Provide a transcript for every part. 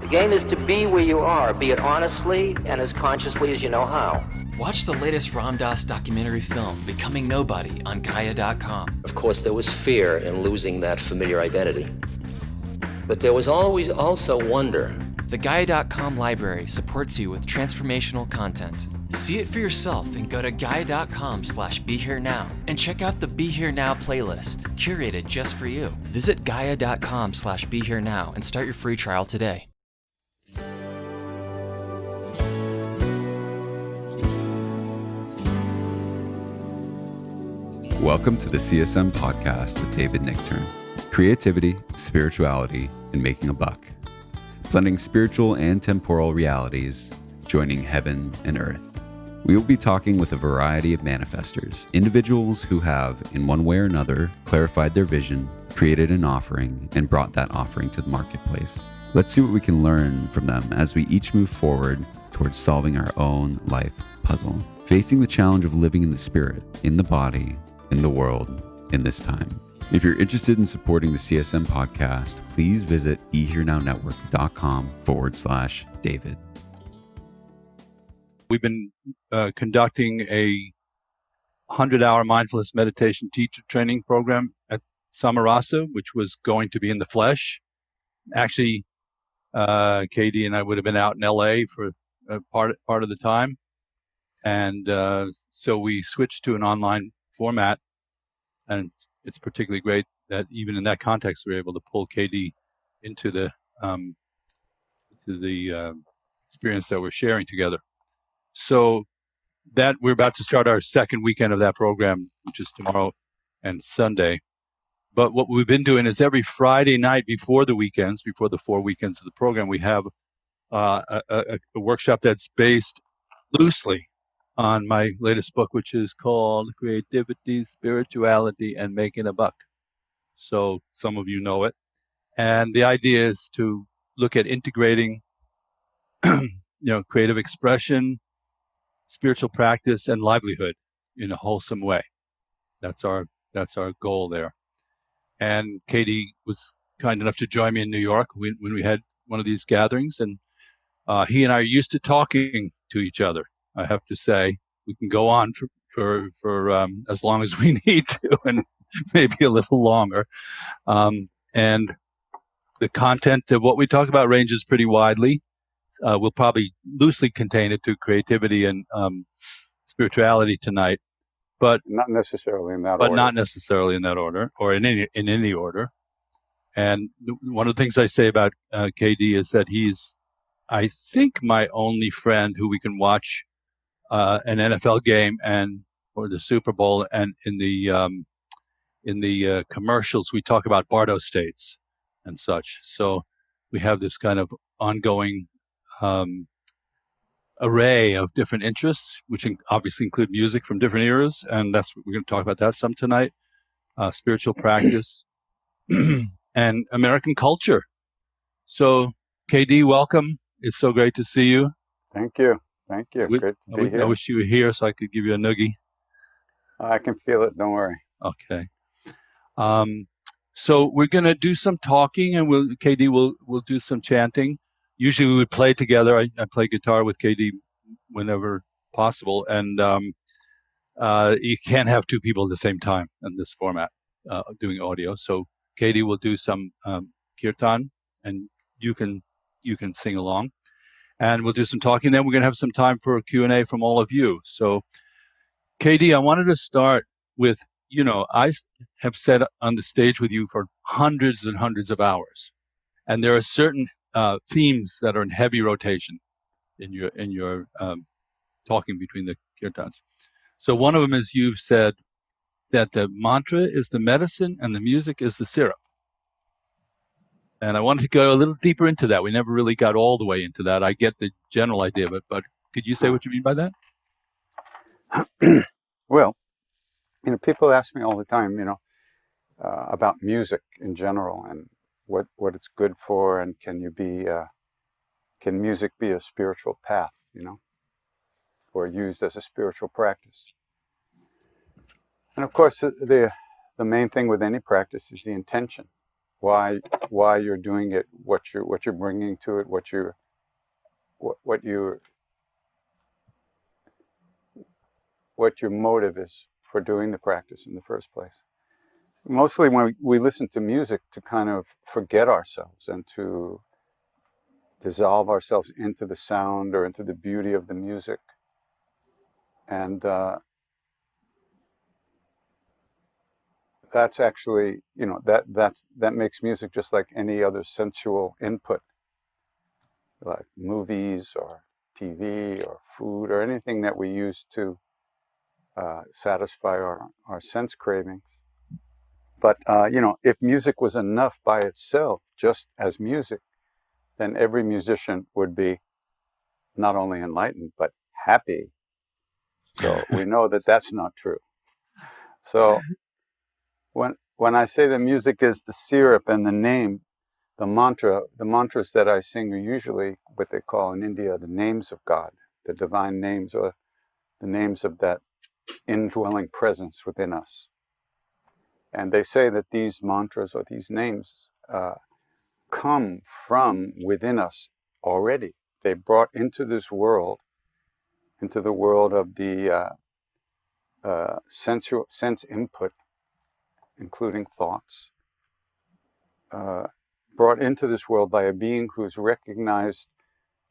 The game is to be where you are, be it honestly and as consciously as you know how. Watch the latest Ram Dass documentary film, Becoming Nobody, on Gaia.com. Of course, there was fear in losing that familiar identity. But there was always also wonder. The Gaia.com library supports you with transformational content. See it for yourself and go to Gaia.com/BeHereNow and check out the Be Here Now playlist, curated just for you. Visit Gaia.com/BeHereNow and start your free trial today. Welcome to the CSM podcast with David Nichtern. Creativity, spirituality, and making a buck. Blending spiritual and temporal realities, joining heaven and earth. We will be talking with a variety of manifestors, individuals who have, in one way or another, clarified their vision, created an offering, and brought that offering to the marketplace. Let's see what we can learn from them as we each move forward towards solving our own life puzzle, facing the challenge of living in the spirit, in the body, in the world, in this time. If you're interested in supporting the CSM podcast, please visit BeHereNowNetwork.com/David. We've been conducting a 100-hour mindfulness meditation teacher training program at Samarasa, which was going to be in the flesh. Actually, Katie and I would have been out in LA for part of the time. And so we switched to an online format. And it's particularly great that even in that context, we were able to pull KD into the experience that we're sharing together. So that we're about to start our second weekend of that program, which is tomorrow and Sunday. But what we've been doing is every Friday night before the weekends, before the 4 weekends of the program, we have a workshop that's based loosely on my latest book, which is called Creativity, Spirituality, and Making a Buck. So some of you know it. And the idea is to look at integrating, creative expression, spiritual practice, and livelihood in a wholesome way. That's our goal there. And Katie was kind enough to join me in New York when we had one of these gatherings, and he and I are used to talking to each other. I have to say, we can go on for as long as we need to, and maybe a little longer. And the content of what we talk about ranges pretty widely. We'll probably loosely contain it to creativity and spirituality tonight, but not necessarily in that order. But not necessarily in that order, or in any order. And one of the things I say about KD is that he's, I think, my only friend who we can watch an NFL game or the Super Bowl, and in the commercials we talk about Bardo states and such. So we have this kind of ongoing array of different interests, which obviously include music from different eras, and we're going to talk about that some tonight. Spiritual practice and American culture. So, KD, welcome. It's so great to see you. Thank you. Great to be here. I wish you were here so I could give you a noogie. I can feel it. Don't worry. Okay. So we're going to do some talking, and KD will do some chanting. Usually we would play together. I play guitar with KD whenever possible, and you can't have two people at the same time in this format doing audio. So KD will do some kirtan, and you can sing along. And we'll do some talking. Then we're going to have some time for a Q&A from all of you. So, KD, I wanted to start with, I have sat on the stage with you for hundreds and hundreds of hours. And there are certain themes that are in heavy rotation in your talking between the kirtans. So one of them is you've said that the mantra is the medicine and the music is the syrup. And I wanted to go a little deeper into that. We never really got all the way into that. I get the general idea of it, but could you say what you mean by that? Well, people ask me all the time, about music in general and what it's good for, and can music be a spiritual path, or used as a spiritual practice? And of course, the main thing with any practice is the intention. why you're doing it, what you're bringing to it, what your motive is for doing the practice in the first place. Mostly when we listen to music to kind of forget ourselves and to dissolve ourselves into the sound or into the beauty of the music. And that's actually, that makes music just like any other sensual input, like movies or TV or food or anything that we use to satisfy our sense cravings. But, if music was enough by itself, just as music, then every musician would be not only enlightened, but happy. So we know that that's not true. So when I say the music is the syrup and the name, the mantras that I sing are usually what they call in India the names of God, the divine names, or the names of that indwelling presence within us. And they say that these mantras or these names come from within us already. They brought into this world, into the world of the sense input, including thoughts, brought into this world by a being who's recognized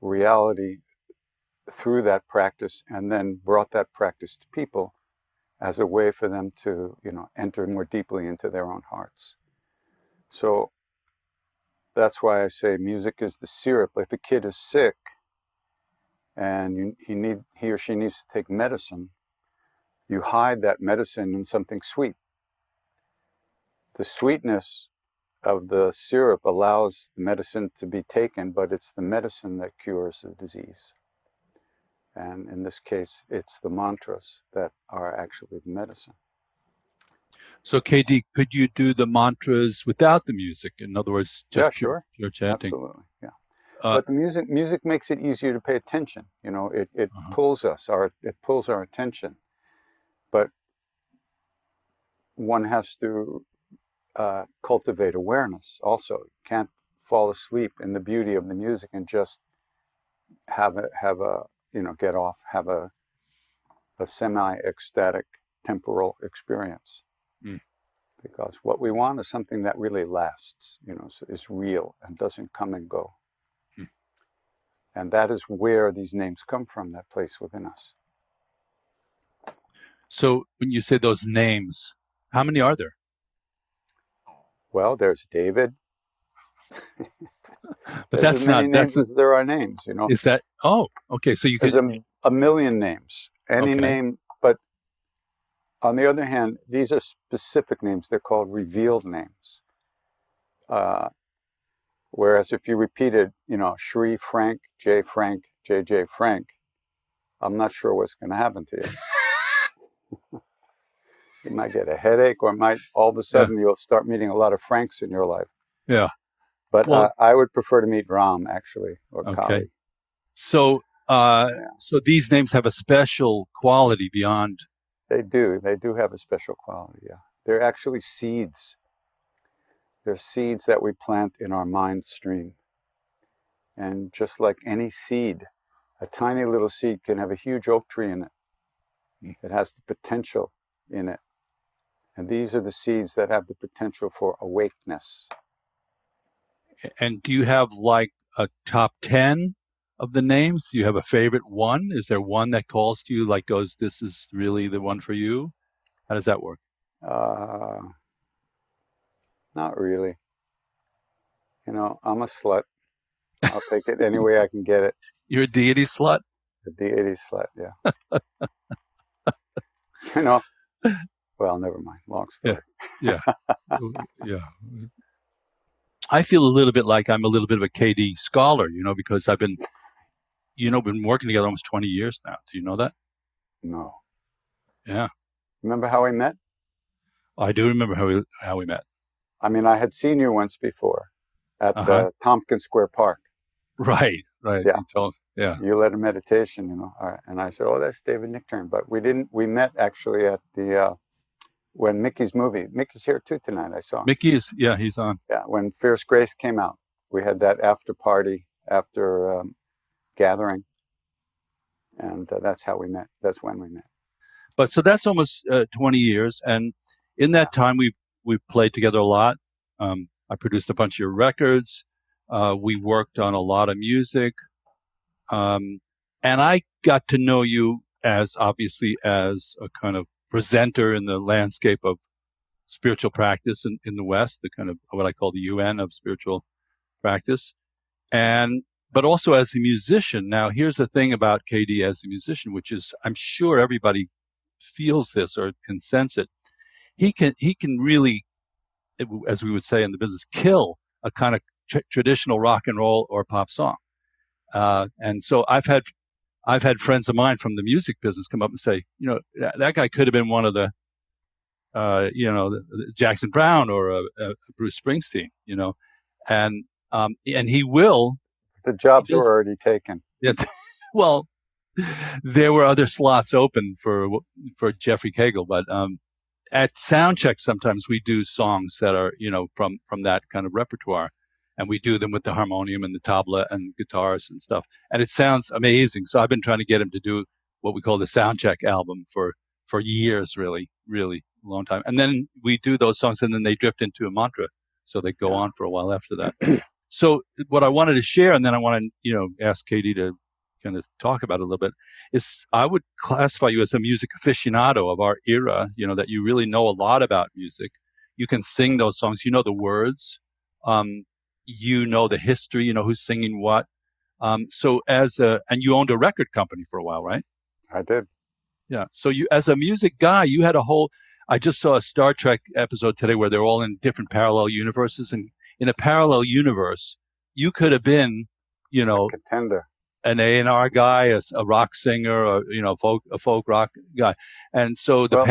reality through that practice and then brought that practice to people as a way for them to, enter more deeply into their own hearts. So that's why I say music is the syrup. If a kid is sick and he or she needs to take medicine, you hide that medicine in something sweet. The sweetness of the syrup allows the medicine to be taken, but it's the medicine that cures the disease. And in this case, it's the mantras that are actually the medicine. So, KD, could you do the mantras without the music? In other words, just pure chanting? Absolutely, yeah. But the music makes it easier to pay attention. It pulls our attention. But one has to cultivate awareness also. You can't fall asleep in the beauty of the music and just have a semi-ecstatic temporal experience. Because what we want is something that really lasts, is real and doesn't come and go. And that is where these names come from, that place within us. So when you say those names, how many are there? Well, there's David. But that's as many names as there are names, Is that, okay. So there's a million names, any name. But on the other hand, these are specific names. They're called revealed names. Whereas if you repeated, Shri Frank, J J Frank, I'm not sure what's going to happen to you. You might get a headache, or all of a sudden you'll start meeting a lot of Franks in your life. Yeah. But I would prefer to meet Ram, actually, or Kali. So, so these names have a special quality beyond. They do have a special quality, yeah. They're actually seeds. They're seeds that we plant in our mind stream. And just like any seed, a tiny little seed can have a huge oak tree in it. It has the potential in it. And these are the seeds that have the potential for awakeness. And do you have like a top 10 of the names? Do you have a favorite one? Is there one that calls to you, like goes, this is really the one for you? How does that work? Not really. I'm a slut. I'll take it any way I can get it. You're a deity slut? A deity slut, yeah. Well, never mind. Long story. Yeah. I feel a little bit like I'm a little bit of a KD scholar, because I've been, been working together almost 20 years now. Do you know that? No. Yeah. Remember how we met? I do remember how we met. I mean, I had seen you once before at the Tompkins Square Park. Right. Yeah. You led a meditation, and I said, "Oh, that's David Nichtern." But we didn't. We met actually at the when Mickey's here too tonight, I saw. Mickey is, yeah, he's on. Yeah, when Fierce Grace came out, we had that after party, after gathering. And that's how we met. That's when we met. But so that's almost 20 years. And in that time, we've played together a lot. I produced a bunch of your records. We worked on a lot of music. And I got to know you obviously as a kind of presenter in the landscape of spiritual practice in the West, the kind of what I call the UN of spiritual practice. But also as a musician. Now, here's the thing about KD as a musician, which is I'm sure everybody feels this or can sense it. He can really, as we would say in the business, kill a kind of traditional rock and roll or pop song. And so I've had friends of mine from the music business come up and say, that guy could have been one of the, Jackson Browne or Bruce Springsteen, and he will. The jobs were already taken. Yeah, well, there were other slots open for Jeffrey Cagle, but at soundcheck sometimes we do songs that are from that kind of repertoire, and we do them with the harmonium and the tabla and guitars and stuff, and it sounds amazing. So I've been trying to get him to do what we call the soundcheck album for years, really, really long time. And then we do those songs, and then they drift into a mantra, so they go on for a while after that. So what I wanted to share, and then I want to, ask Katie to kind of talk about it a little bit, is I would classify you as a music aficionado of our era, that you really know a lot about music. You can sing those songs, the words, the history, who's singing what. And you owned a record company for a while, right? I did. Yeah. So you, as a music guy, you had I just saw a Star Trek episode today where they're all in different parallel universes, and in a parallel universe, you could have been, a contender, an A&R guy, a rock singer, or a folk rock guy, and so the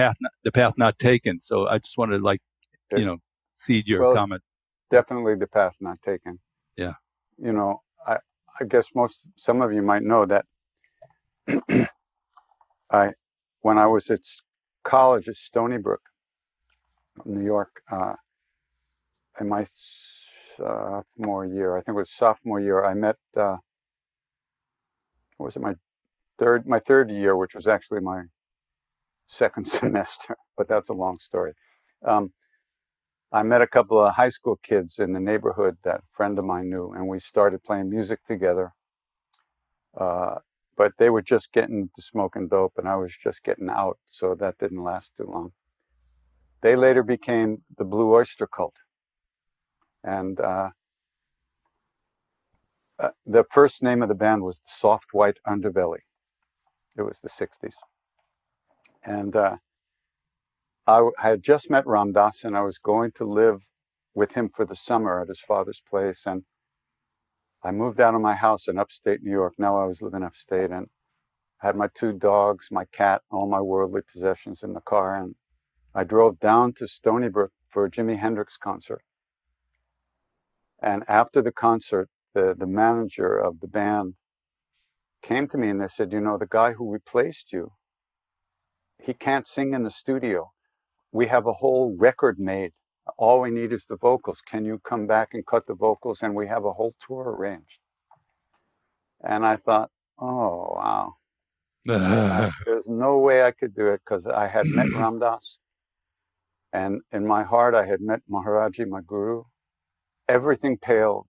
path not taken. So I just wanted to seed your comment. Definitely the path not taken. Yeah. I guess some of you might know that when I was at college at Stony Brook, New York, in my sophomore year, I think it was sophomore year, I met, my third year, which was actually my second semester, but that's a long story. I met a couple of high school kids in the neighborhood that a friend of mine knew, and we started playing music together. But they were just getting to smoking dope, and I was just getting out, so that didn't last too long. They later became the Blue Oyster Cult. And the first name of the band was the Soft White Underbelly. It was the 60s. And I had just met Ram Dass, and I was going to live with him for the summer at his father's place. And I moved out of my house in upstate New York. Now I was living upstate, and I had my 2 dogs, my cat, all my worldly possessions in the car. And I drove down to Stony Brook for a Jimi Hendrix concert. And after the concert, the manager of the band came to me and they said, the guy who replaced you, he can't sing in the studio. We have a whole record made. All we need is the vocals. Can you come back and cut the vocals? And we have a whole tour arranged. And I thought, oh, wow. There's no way I could do it, because I had met Ram Dass. And in my heart, I had met Maharaji, my guru. Everything paled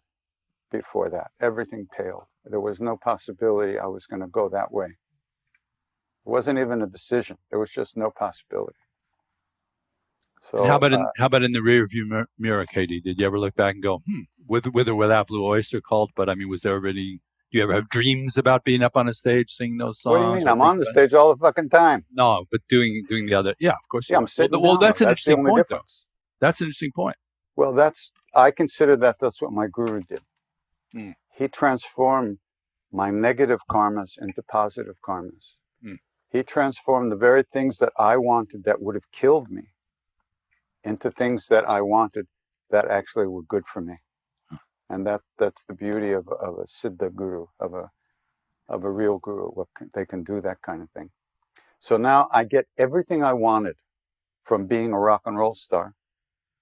before that. Everything paled. There was no possibility I was going to go that way. It wasn't even a decision. There was just no possibility. So, and how about in the rearview mirror, Katie? Did you ever look back and go, with or without Blue Oyster Cult? But I mean, was there any? Do you ever have dreams about being up on a stage singing those songs? What do you mean? I'm on the stage all the fucking time. No, but doing the other. Yeah, of course. Yeah, I'm sitting. Well, that's an interesting point, though. That's an interesting point. Well, I consider that's what my guru did. He transformed my negative karmas into positive karmas. He transformed the very things that I wanted that would have killed me into things that I wanted that actually were good for me. And that's the beauty of a Siddha guru, of a real guru. They can do that kind of thing. So now I get everything I wanted from being a rock and roll star.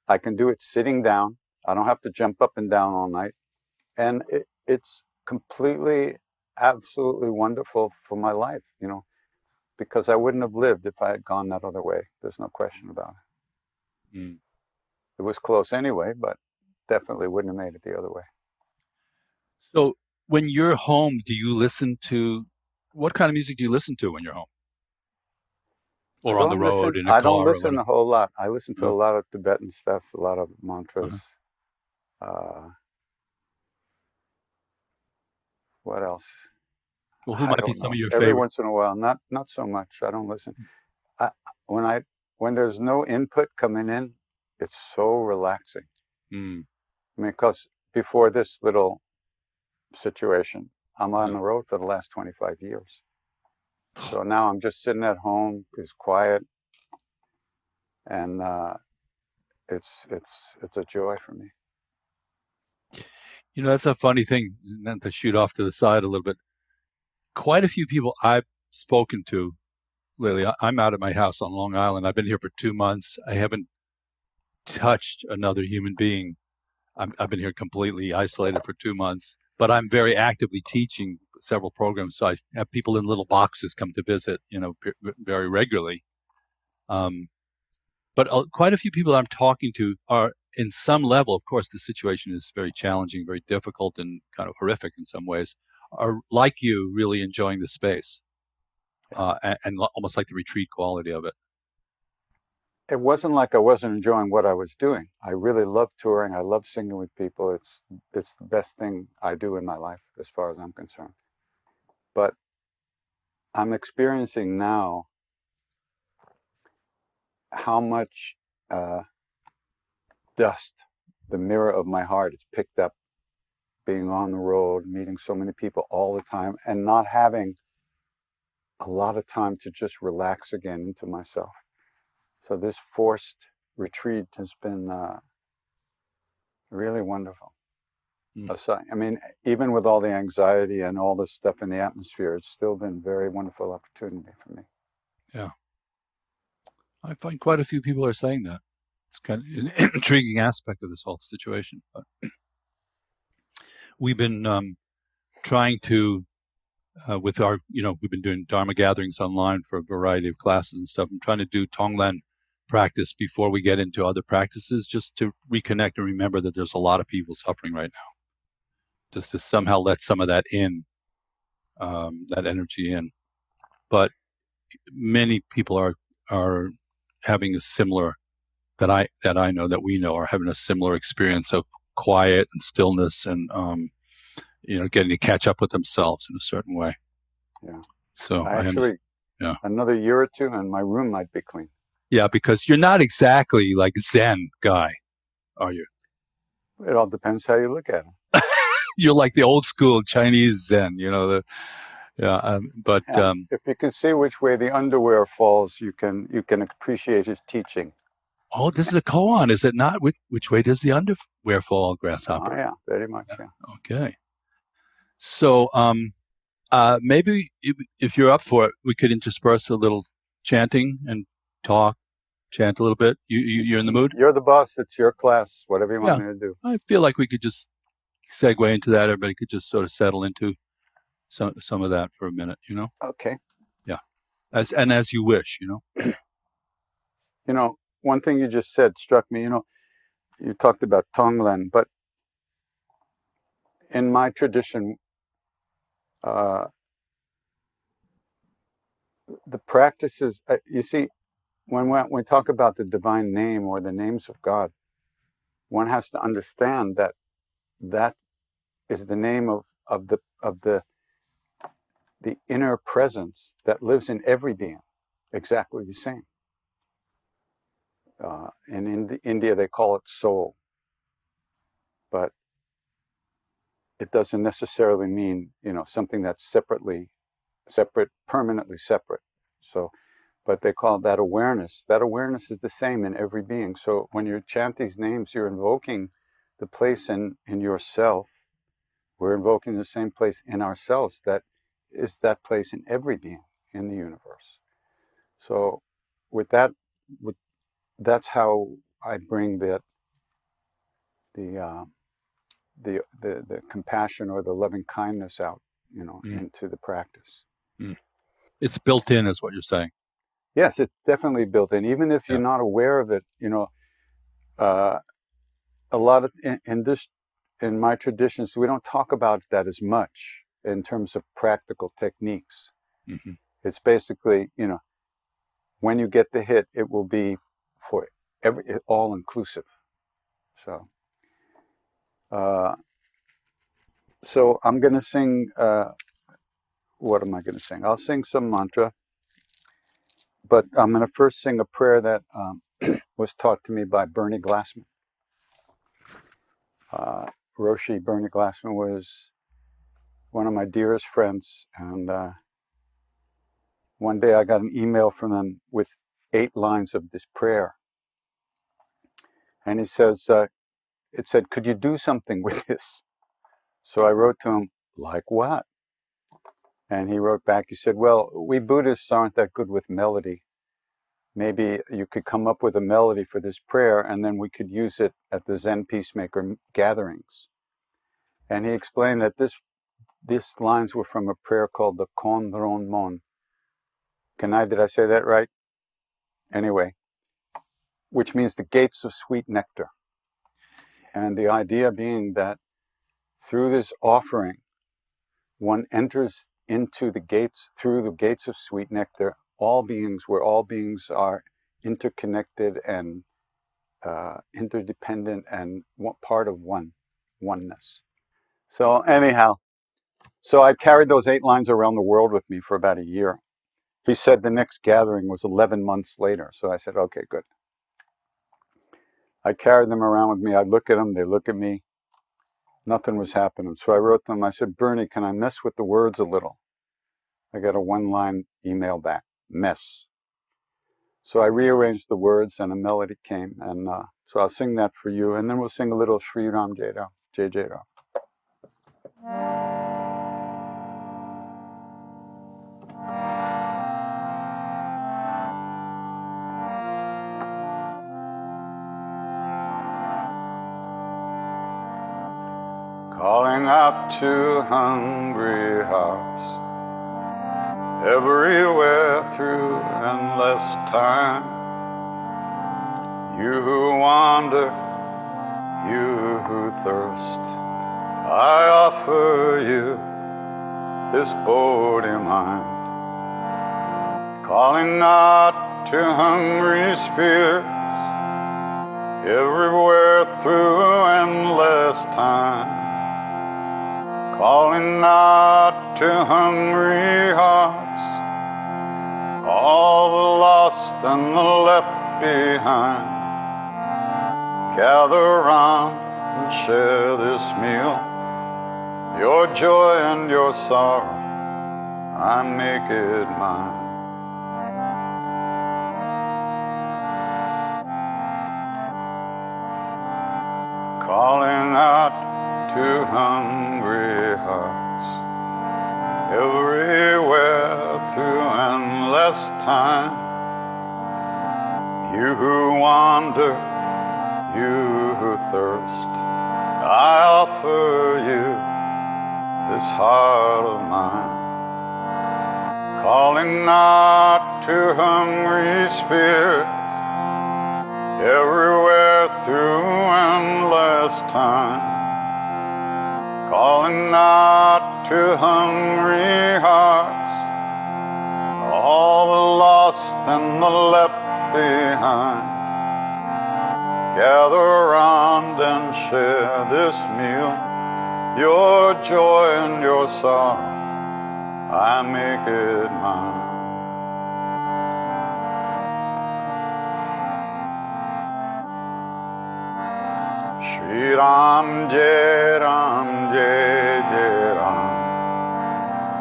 I can do it sitting down. I don't have to jump up and down all night. And it's completely, absolutely wonderful for my life, you know, because I wouldn't have lived if I had gone that other way. There's no question about it. Mm. It was close anyway, but definitely wouldn't have made it the other way. So when you're home, do you listen to, what kind of music do you listen to when you're home? Or on the road, in a car? I don't or listen whatever? a whole lot. I listen to Oh. a lot of Tibetan stuff, a lot of mantras. What else? Well, who I might be don't some know. of your Every favorite? once in a while, not so much. I don't listen. When there's no input coming in, it's so relaxing. Mm. I mean, because before this little situation, I'm on Yeah. the road for the last 25 years. So now I'm just sitting at home. It's quiet, and it's a joy for me. You know, that's a funny thing, not to shoot off to the side a little bit. Quite a few people I've spoken to lately, I'm out at my house on Long Island. I've been here for 2 months. I haven't touched another human being. I've been here completely isolated for 2 months, but I'm very actively teaching several programs. So I have people in little boxes come to visit, you know, very regularly. But quite a few people I'm talking to are, in some level, of course, the situation is very challenging, very difficult, and kind of horrific in some ways, are like you, really enjoying the space and almost like the retreat quality of it. It wasn't like I wasn't enjoying what I was doing. I really love touring. I love singing with people. It's the best thing I do in my life, as far as I'm concerned. But I'm experiencing now how much dust the mirror of my heart has picked up, being on the road, meeting so many people all the time, and not having a lot of time to just relax again into myself. So this forced retreat has been really wonderful. So, I mean, even with all the anxiety and all the stuff in the atmosphere, it's still been a very wonderful opportunity for me. Yeah. I find quite a few people are saying that. It's kind of an intriguing aspect of this whole situation. But we've been trying to, with our, you know, we've been doing Dharma gatherings online for a variety of classes and stuff. I'm trying to do Tonglen practice before we get into other practices, just to reconnect and remember that there's a lot of people suffering right now. Just to somehow let some of that in, that energy in. But many people are having a similar, that I know, that we know, are having a similar experience of quiet and stillness, and you know, getting to catch up with themselves in a certain way. Yeah. So I actually, another year or two, and my room might be clean. Yeah, because you're not exactly like Zen guy, are you? It all depends how you look at it. You're like the old school Chinese Zen, you know. If you can see which way the underwear falls, you can appreciate his teaching. Oh, this is a koan, is it not? Which way does the underwear fall, grasshopper? Oh, yeah, very much. Yeah. Okay. So maybe if you're up for it, we could intersperse a little chanting and chant a little bit. You're in the mood? You're the boss. It's your class. Whatever you want me to do. I feel like we could just segue into that. Everybody could just sort of settle into some of that for a minute, you know? Okay. Yeah. As you wish, you know? You know, one thing you just said struck me. You know, you talked about Tonglen, but in my tradition, the practices, you see, when we talk about the divine name or the names of God, one has to understand that that is the name of the inner presence that lives in every being, exactly the same. In India, they call it soul, but it doesn't necessarily mean, you know, something that's permanently separate. So, but they call that awareness. That awareness is the same in every being. So when you chant these names, you're invoking the place in yourself. We're invoking the same place in ourselves that is that place in every being in the universe. So with that, that's how I bring the compassion or the loving kindness out, into the practice. It's built in, is what you're saying. Yes, it's definitely built in, even if you're not aware of it. A lot of in my traditions, we don't talk about that as much in terms of practical techniques. Mm-hmm. It's basically, when you get the hit, it will be for all inclusive. So, so I'm going to sing. What am I going to sing? I'll sing some mantra, but I'm going to first sing a prayer that was taught to me by Bernie Glassman. Roshi Bernie Glassman was one of my dearest friends, and one day I got an email from him with 8 lines of this prayer, and he says, it said, "Could you do something with this?" So I wrote to him, "Like what?" And he wrote back, he said, "Well, we Buddhists aren't that good with melody. Maybe you could come up with a melody for this prayer, and then we could use it at the Zen Peacemaker gatherings." And he explained that these lines were from a prayer called the Kondron Mon. Did I say that right? Anyway, which means the gates of sweet nectar. And the idea being that through this offering, one enters into the gates, through the gates of sweet nectar, where all beings are interconnected and interdependent and part of oneness. So anyhow, I carried those 8 lines around the world with me for about a year. He said the next gathering was 11 months later. So I said, okay, good. I carried them around with me. I look at them, they look at me. Nothing was happening. So I wrote them, I said, "Bernie, can I mess with the words a little?" I got a 1-line email back, "Mess." So I rearranged the words and a melody came. And so I'll sing that for you. And then we'll sing a little Sri Ram Jai Jai Ram. Calling out to hungry hearts everywhere through endless time. You who wander, you who thirst, I offer you this body mind. Calling out to hungry spirits everywhere through endless time. Calling out to hungry hearts, all the lost and the left behind. Gather round and share this meal. Your joy and your sorrow, I make it mine. Calling out to hungry hearts everywhere through endless time. You who wander, you who thirst, I offer you this heart of mine. Calling out to hungry spirits everywhere through endless time. Calling out to hungry hearts, all the lost and the left behind. Gather round and share this meal. Your joy and your sorrow, I make it mine. Shri Ram Jai Ram Jai Jai Ram.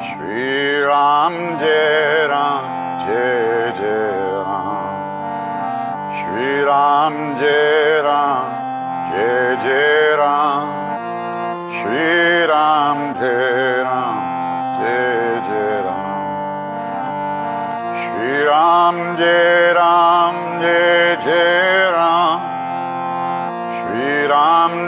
Shri Ram Jai Ram Jai Jai Ram. Shri Ram Jai Ram Jai Jai Ram. Shri Ram Jai Ram Jai Jai Ram. Shri Ram Jai Ram Jai Jai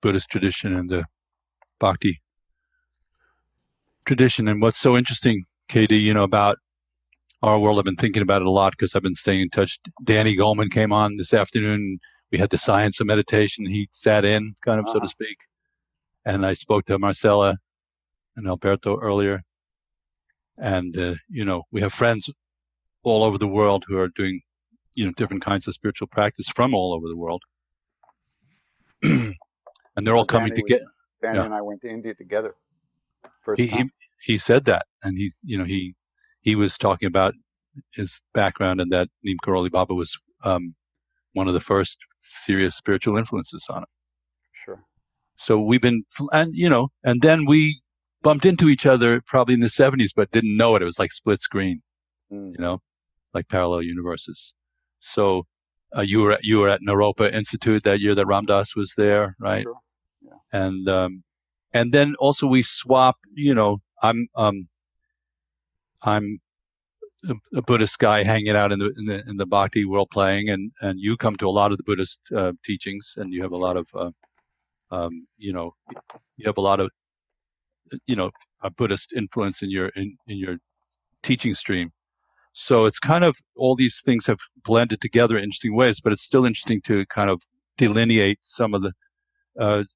Buddhist tradition and the Bhakti tradition. And what's so interesting, KD, about our world, I've been thinking about it a lot because I've been staying in touch. Danny Goleman came on this afternoon. We had the science of meditation. He sat in, kind of, so to speak. And I spoke to Marcella and Alberto earlier. And, we have friends all over the world who are doing, different kinds of spiritual practice from all over the world. And they're all coming together. Danny and I went to India together. He said that, and he was talking about his background and that Neem Karoli Baba was one of the first serious spiritual influences on it. Sure. So we've been, and then we bumped into each other probably in the 70s, but didn't know it. It was like split screen, like parallel universes. So you were at Naropa Institute that year that Ram Dass was there, right? Sure. Yeah. And then also we swap. I'm a Buddhist guy hanging out in the Bhakti world playing, and you come to a lot of the Buddhist teachings, and you have a lot of a Buddhist influence in your teaching stream. So it's kind of all these things have blended together in interesting ways, but it's still interesting to kind of delineate some of the,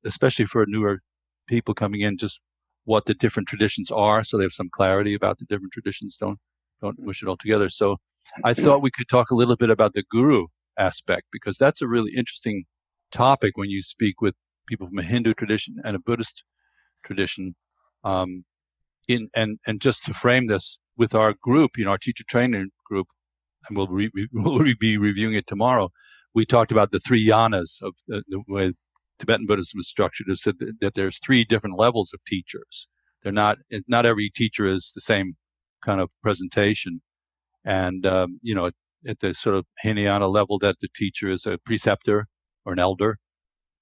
especially for newer people coming in, just what the different traditions are, so they have some clarity about the different traditions. Don't mush it all together. So I thought we could talk a little bit about the guru aspect, because that's a really interesting topic when you speak with people from a Hindu tradition and a Buddhist tradition. And just to frame this with our group, our teacher trainer group, and we'll be reviewing it tomorrow. We talked about the three yanas of the way Tibetan Buddhism is structured. Is that there's three different levels of teachers. They're not every teacher is the same kind of presentation. And at the sort of Hinayana level, that the teacher is a preceptor or an elder.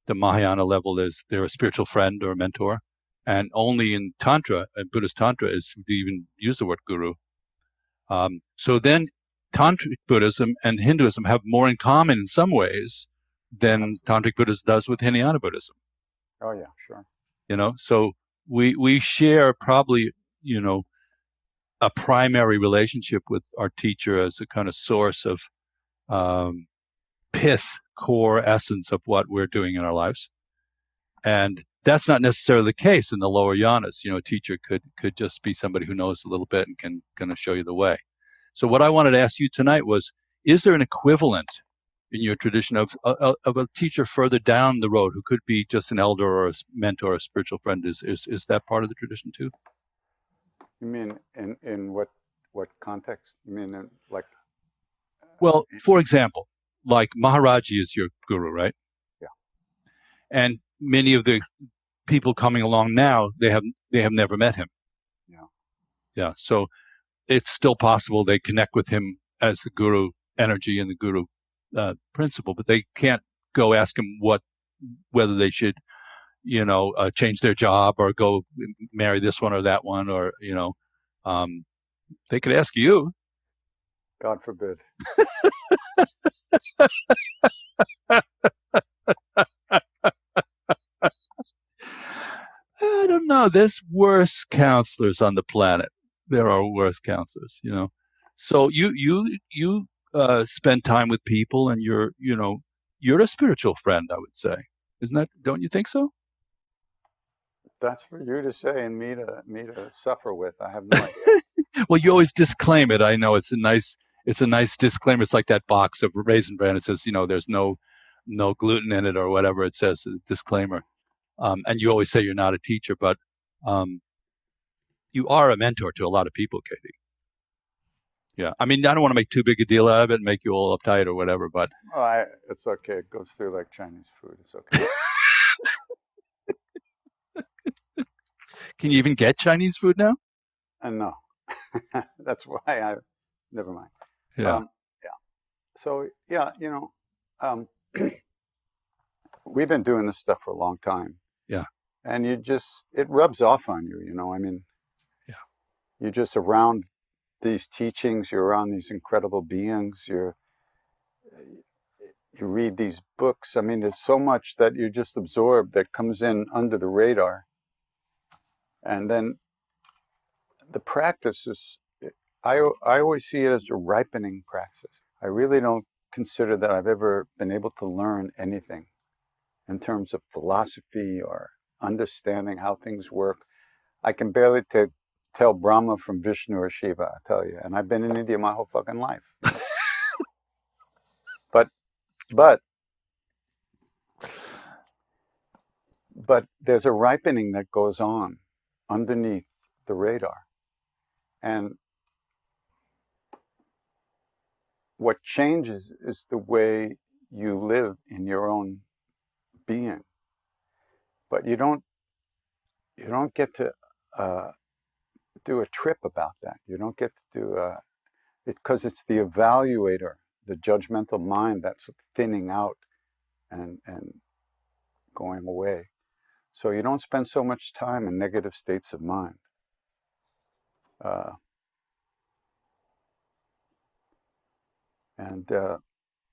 The Mahayana level is they're a spiritual friend or a mentor. And only in Tantra, Buddhist Tantra, is they even use the word guru. So then Tantric Buddhism and Hinduism have more in common in some ways than Tantric Buddhism does with Hinayana Buddhism. Oh, yeah, sure. So we share probably, a primary relationship with our teacher as a kind of source of pith, core essence of what we're doing in our lives. And that's not necessarily the case in the lower yanas. A teacher could just be somebody who knows a little bit and can kind of show you the way. So what I wanted to ask you tonight was, is there an equivalent in your tradition of a teacher further down the road who could be just an elder or a mentor or a spiritual friend? Is that part of the tradition too? You mean in what context? You mean like? Well, for example, like Maharaji is your guru, right? Yeah. And many of the people coming along now, they have never met him. Yeah. Yeah. So it's still possible they connect with him as the guru energy and the guru principle, but they can't go ask him whether they should, change their job or go marry this one or that one, or, they could ask you. God forbid. I don't know. There's worse counselors on the planet. There are worse counselors, So you spend time with people, and you're a spiritual friend, I would say. Isn't that? Don't you think so? That's for you to say and me to suffer with. I have no idea. Well, you always disclaim it. I know it's a nice disclaimer. It's like that box of Raisin Bran. It says, there's no gluten in it or whatever. It says, a disclaimer. And you always say you're not a teacher, but you are a mentor to a lot of people, Katie. Yeah. I mean, I don't want to make too big a deal out of it and make you all uptight or whatever, but. Oh, it's okay. It goes through like Chinese food. It's okay. Can you even get Chinese food now? No. That's why never mind. Yeah. So, yeah, we've been doing this stuff for a long time. Yeah. And it rubs off on you, I mean, yeah. You're just around these teachings, you're around these incredible beings, you read these books. I mean, there's so much that you just absorb that comes in under the radar. And then the practice is, I always see it as a ripening practice. I really don't consider that I've ever been able to learn anything in terms of philosophy or understanding how things work. I can barely tell Brahma from Vishnu or Shiva, I tell you. And I've been in India my whole fucking life. But there's a ripening that goes on underneath the radar. And what changes is the way you live in your own being. But you don't get to do a trip about that. You don't get to do because it's the evaluator, the judgmental mind that's thinning out and going away. So you don't spend so much time in negative states of mind.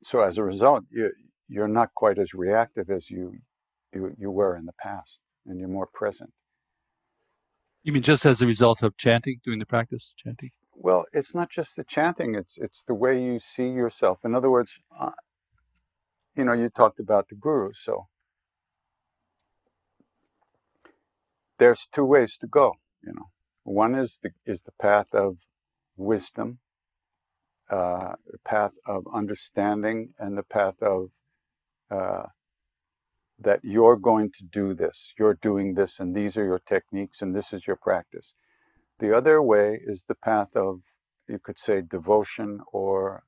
So as a result, you're not quite as reactive as you were in the past, and you're more present. You mean just as a result of chanting, doing the practice, chanting? Well, it's not just the chanting, it's the way you see yourself. In other words, you talked about the guru, so there's two ways to go, One is the path of wisdom, the path of understanding, and the path of that you're going to do this, you're doing this, and these are your techniques, and this is your practice. The other way is the path of, you could say, devotion or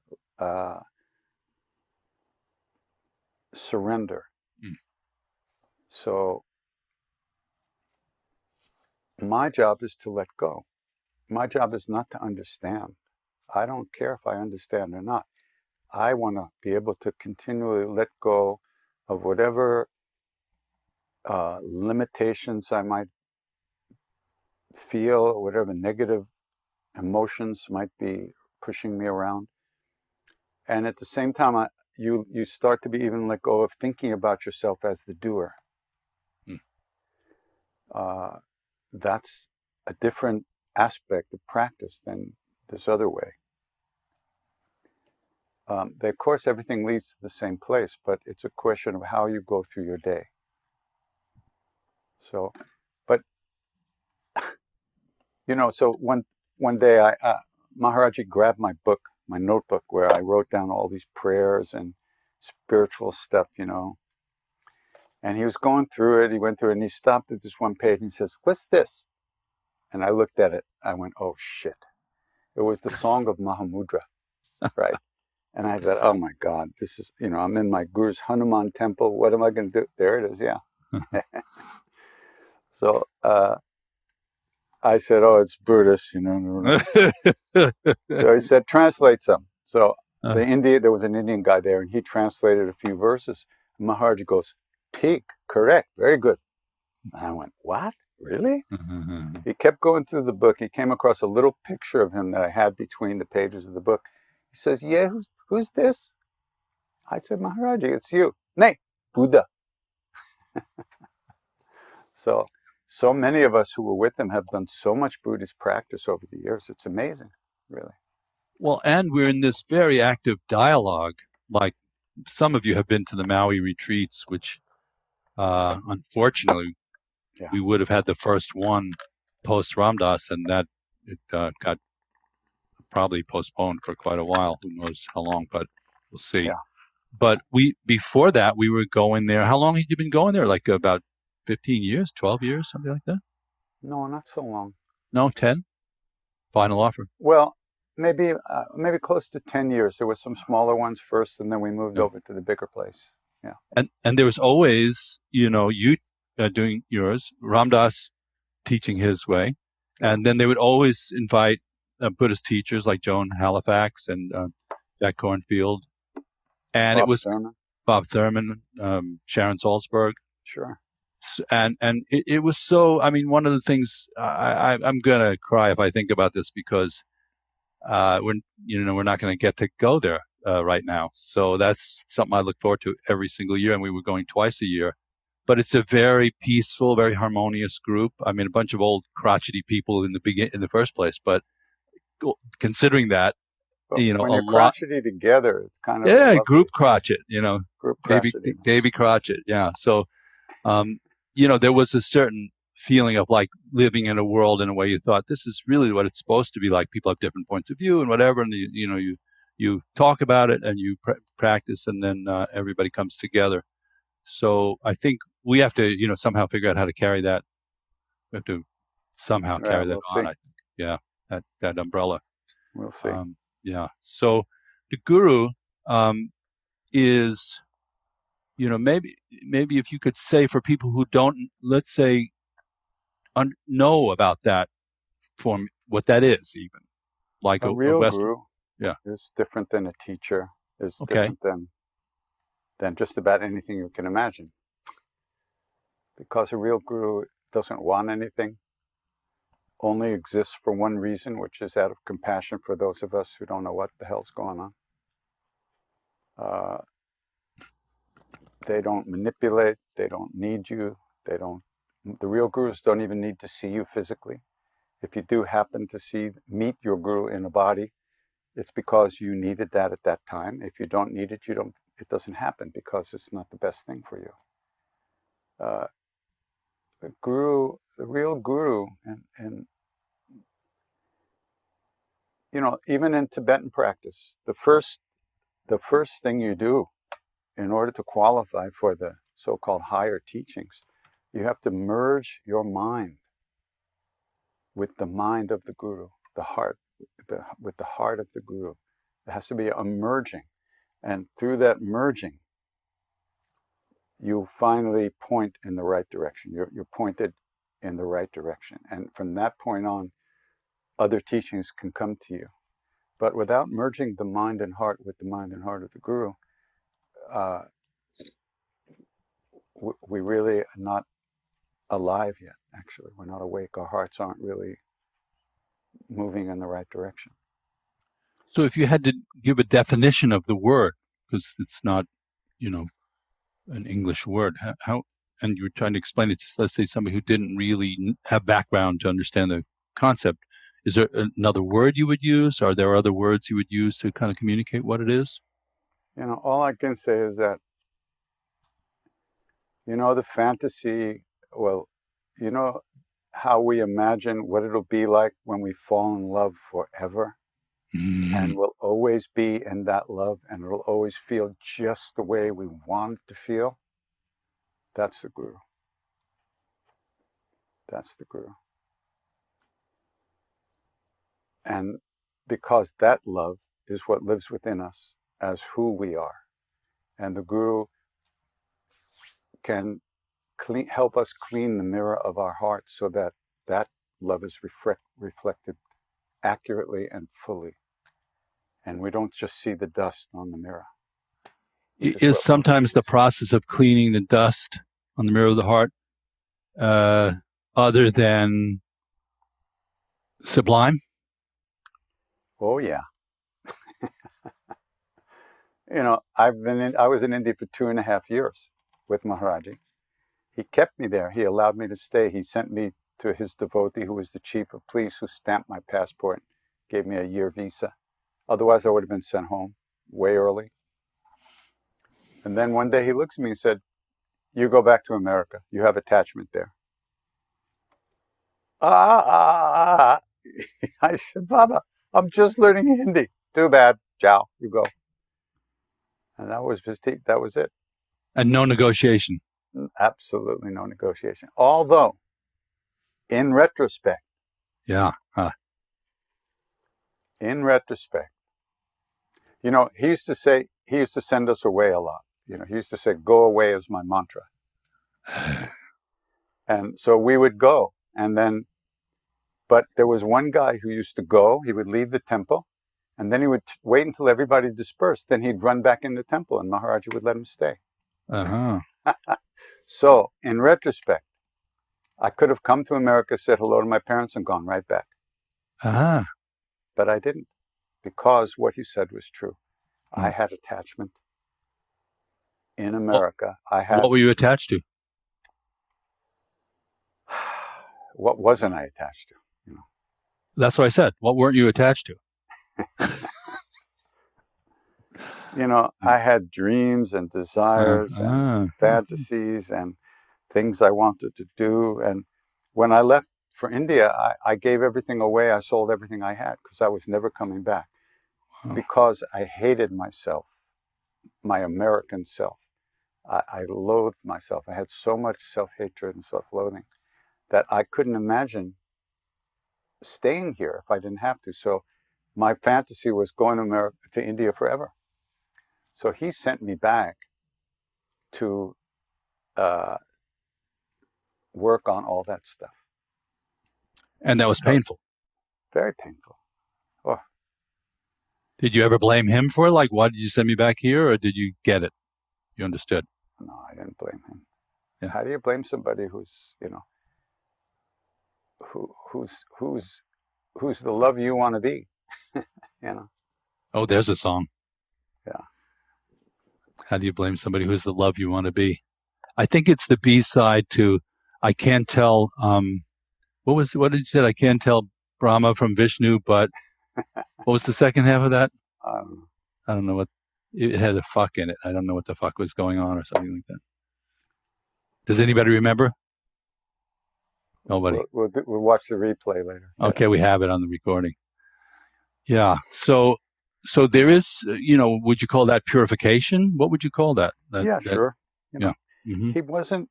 surrender. So my job is to let go. My job is not to understand. I don't care if I understand or not. I want to be able to continually let go of whatever limitations I might feel, or whatever negative emotions might be pushing me around. And at the same time, you start to be even let go of thinking about yourself as the doer. That's a different aspect of practice than this other way. Of course, everything leads to the same place, but it's a question of how you go through your day. So, but, so one day Maharaji grabbed my book, my notebook, where I wrote down all these prayers and spiritual stuff, And he was going through it, and he stopped at this one page and he says, "What's this?" And I looked at it, I went, "Oh shit." It was the Song of Mahamudra, right? And I said, "Oh my God, this is, I'm in my Guru's Hanuman temple. What am I going to do?" There it is, yeah. So I said, "Oh, it's Buddhist, So he said, "Translate some." So there was an Indian guy there, and he translated a few verses. And Maharaji goes, "Teak, correct, very good." And I went, "What? Really?" He kept going through the book. He came across a little picture of him that I had between the pages of the book. He says, "Yeah, who's this?" I said, "Maharaji, it's you." "Nay, Buddha." So many of us who were with him have done so much Buddhist practice over the years. It's amazing, really. Well, and we're in this very active dialogue. Like some of you have been to the Maui retreats, which unfortunately we would have had the first one post Ramdas, and that it got probably postponed for quite a while. Who knows how long, but we'll see. Yeah. But before that, we were going there. How long had you been going there? Like about 15 years, 12 years, something like that? No, not so long. No, 10? Final offer. Well, maybe close to 10 years. There were some smaller ones first, and then we moved over to the bigger place. Yeah. And there was always, you doing yours, Ramdas teaching his way. And then they would always invite Buddhist teachers like Joan Halifax and Jack Kornfield. And it was Thurman. Bob Thurman, Sharon Salzberg. Sure. And it was so, one of the things, I'm going to cry if I think about this, because we're not going to get to go there right now. So that's something I look forward to every single year, and we were going twice a year. But it's a very peaceful, very harmonious group. I mean, a bunch of old crotchety people in the first place, but considering that, But a when you're lot. crotchety together, it's kind of a Yeah, lovely group thing. crotchet, Group Davy crotchety. Crotchet. Yeah. So, there was a certain feeling of like living in a world in a way you thought this is really what it's supposed to be like. People have different points of view and whatever, and you talk about it and you practice, and then everybody comes together. So I think we have to, somehow figure out how to carry that. We have to somehow carry that We'll on. see. I think, yeah, that umbrella. We'll see. Yeah. So the guru is, maybe if you could say for people who don't, let's say, know about that form, what that is, even like A a real Western. guru Yeah. is different than a teacher. Is Okay. different than just about anything you can imagine. Because a real guru doesn't want anything, only exists for one reason, which is out of compassion for those of us who don't know what the hell's going on. They don't manipulate. They don't need you. The real gurus don't even need to see you physically. If you do happen to meet your guru in a body, it's because you needed that at that time. If you don't need it, it doesn't happen because it's not the best thing for you. The real guru, and even in Tibetan practice, the first thing you do in order to qualify for the so-called higher teachings, you have to merge your mind with the mind of the guru, the heart, with the heart of the guru. There has to be a merging. And through that merging, you finally point in the right direction. You're pointed in the right direction. And from that point on, other teachings can come to you. But without merging the mind and heart with the mind and heart of the guru, we really are not alive yet, actually. We're not awake. Our hearts aren't really moving in the right direction. So if you had to give a definition of the word, because it's not, an English word, how, and you were trying to explain it to, let's say, somebody who didn't really have background to understand the concept, is there another word you would use? Are there other words you would use to kind of communicate what it is? All I can say is that, the fantasy, well, how we imagine what it'll be like when we fall in love forever. And we'll always be in that love, and it'll always feel just the way we want it to feel. That's the guru. That's the guru. And because that love is what lives within us as who we are. And the guru can help us clean the mirror of our hearts so that that love is reflected accurately and fully. And we don't just see the dust on the mirror. Is sometimes the process of cleaning the dust on the mirror of the heart other than sublime? Oh, yeah. I was in India for 2.5 years with Maharaji. He kept me there. He allowed me to stay. He sent me to his devotee, who was the chief of police, who stamped my passport, gave me a year visa. Otherwise, I would have been sent home way early. And then one day he looks at me and said, "You go back to America. You have attachment there." I said, "Baba, I'm just learning Hindi." "Too bad. Ciao, you go." And that was it. And no negotiation. Absolutely no negotiation. Although, in retrospect, in retrospect, he used to send us away a lot. He used to say, "Go away" is my mantra. And so we would go. But there was one guy who used to go. He would leave the temple, and then he would wait until everybody dispersed. Then he'd run back in the temple, and Maharaji would let him stay. So, in retrospect, I could have come to America, said hello to my parents, and gone right back. But I didn't, because what he said was true. I had attachment. In America, I had... What were you attached to? What wasn't I attached to? You know? That's what I said. What weren't you attached to? You know, I had dreams and desires and fantasies and things I wanted to do. And when I left for India, I gave everything away. I sold everything I had because I was never coming back. Because I hated myself, my American self. I loathed myself. I had so much self-hatred and self-loathing that I couldn't imagine staying here if I didn't have to. So my fantasy was going to India forever. So he sent me back to work on all that stuff. And that was painful. Very painful. Oh. Did you ever blame him for it? Like, why did you send me back here? Or did you get it? You understood? No, I didn't blame him. Yeah. How do you blame somebody who's, you know, who's the love you want to be? You know? Oh, there's a song. Yeah. How do you blame somebody who's the love you want to be? I think it's the B-side to I Can't Tell, what did you say? I can't tell Brahma from Vishnu, but what was the second half of that? I don't know what, it had a fuck in it. I don't know what the fuck was going on or something like that. Does anybody remember? Nobody. We'll watch the replay later. Okay, we have it on the recording. Yeah. So there is, you know, would you call that purification? What would you call that? Sure. You know, yeah. Mm-hmm. He wasn't,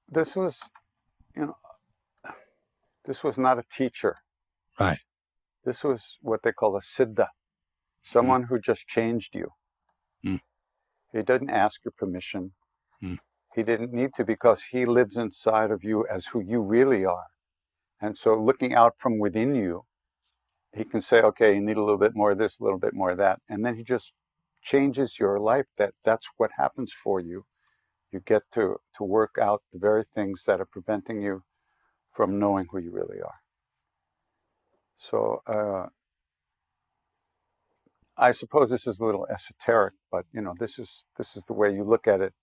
this was, you know, this was not a teacher. Right. This was what they call a siddha, someone who just changed you. Mm. He didn't ask your permission. Mm. He didn't need to because he lives inside of you as who you really are. And so looking out from within you, he can say, okay, you need a little bit more of this, a little bit more of that. And then he just changes your life. That's what happens for you. You get to work out the very things that are preventing you from knowing who you really are. So I suppose this is a little esoteric, but you know, this is the way you look at it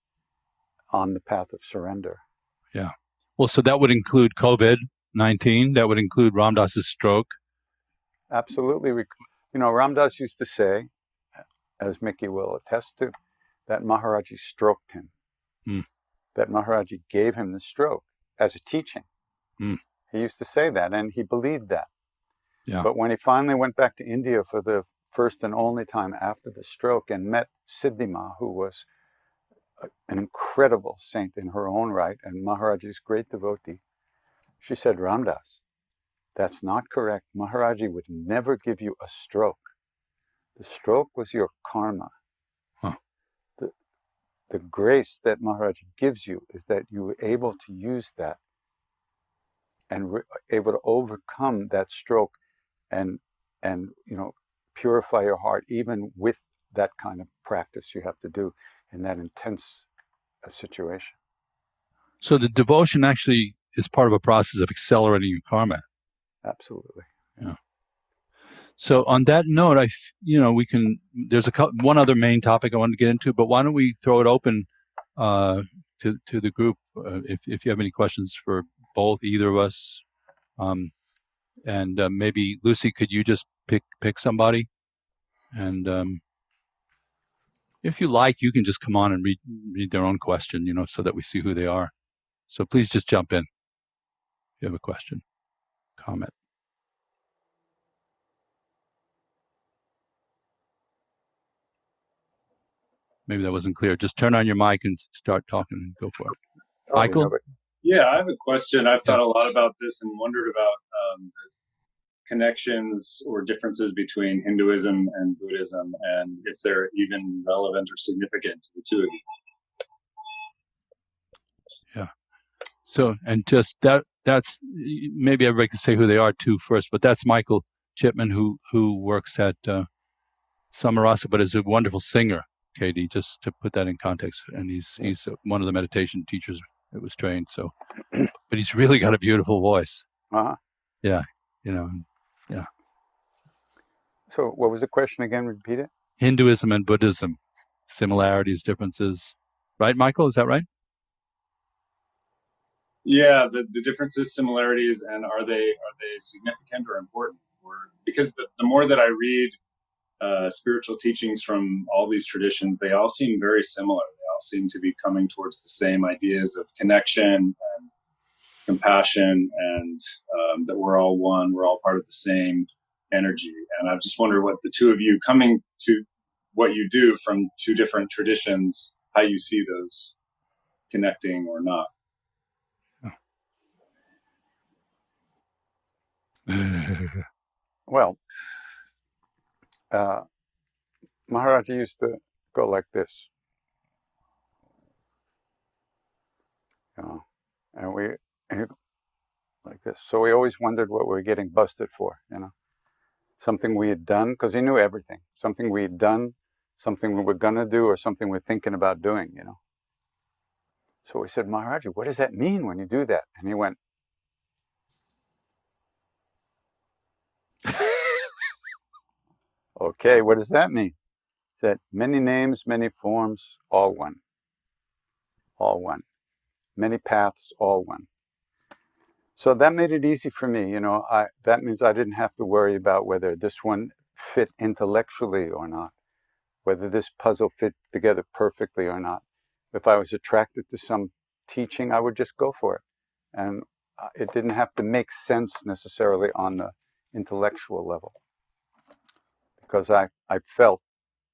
on the path of surrender. Yeah. Well, so that would include COVID-19. That would include Ram Dass's stroke. Absolutely. You know, Ram Dass used to say, as Mickey will attest to, that Maharaji stroked him. Mm. That Maharaji gave him the stroke as a teaching. Mm. He used to say that, and he believed that. Yeah. But when he finally went back to India for the first and only time after the stroke and met Siddhima, who was an incredible saint in her own right and Maharaji's great devotee, she said, Ram Dass, that's not correct. Maharaji would never give you a stroke. The stroke was your karma. Huh. The grace that Maharaji gives you is that you were able to use that and able to overcome that stroke and you know, purify your heart even with that kind of practice you have to do in that intense situation. So the devotion actually is part of a process of accelerating your karma. Absolutely. Yeah. So on that note, there's one other main topic I wanted to get into, but why don't we throw it open to the group if you have any questions for either of us. And maybe Lucy, could you just pick somebody? And if you like, you can just come on and read their own question, you know, so that we see who they are. So please just jump in if you have a question, comment. Maybe that wasn't clear. Just turn on your mic and start talking and go for it. Michael? Yeah, I have a question. I've thought a lot about this and wondered about the connections or differences between Hinduism and Buddhism, and if they're even relevant or significant to the two of you. Yeah. So, and just that's maybe everybody can say who they are too first, but that's Michael Chipman, who works at Samarasa, but is a wonderful singer, Katie, just to put that in context. And he's one of the meditation teachers that was trained. So, but he's really got a beautiful voice. Uh-huh. Yeah. You know, yeah. So what was the question again? Repeat it. Hinduism and Buddhism, similarities, differences. Right, Michael? Is that right? Yeah, the differences, similarities, and are they significant or important? Or because the more that I read spiritual teachings from all these traditions, they all seem very similar. They all seem to be coming towards the same ideas of connection and compassion, and that we're all one, we're all part of the same energy. And I just wonder what the two of you, coming to what you do from two different traditions, how you see those connecting or not. Well, Maharaj used to go like this, and like this. So we always wondered what we were getting busted for, something we had done, because he knew everything. Something we had done, something we were gonna do, or something we're thinking about doing, So we said, Maharaj, what does that mean when you do that? And he went, okay, what does that mean? He said, many names, many forms, all one. All one. Many paths, all one. So that made it easy for me, that means I didn't have to worry about whether this one fit intellectually or not, whether this puzzle fit together perfectly or not. If I was attracted to some teaching, I would just go for it. And it didn't have to make sense necessarily on the intellectual level. Because I felt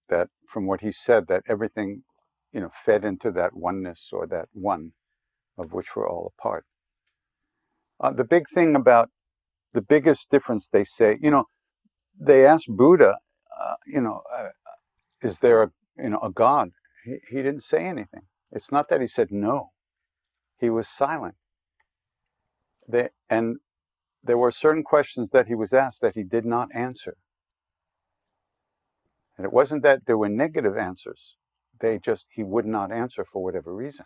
that from what he said, that everything, fed into that oneness or that one of which we're all a part. The big thing about the biggest difference, they say, they asked Buddha, is there a God? He didn't say anything. It's not that he said no. He was silent. And there were certain questions that he was asked that he did not answer. And it wasn't that there were negative answers. He would not answer for whatever reason.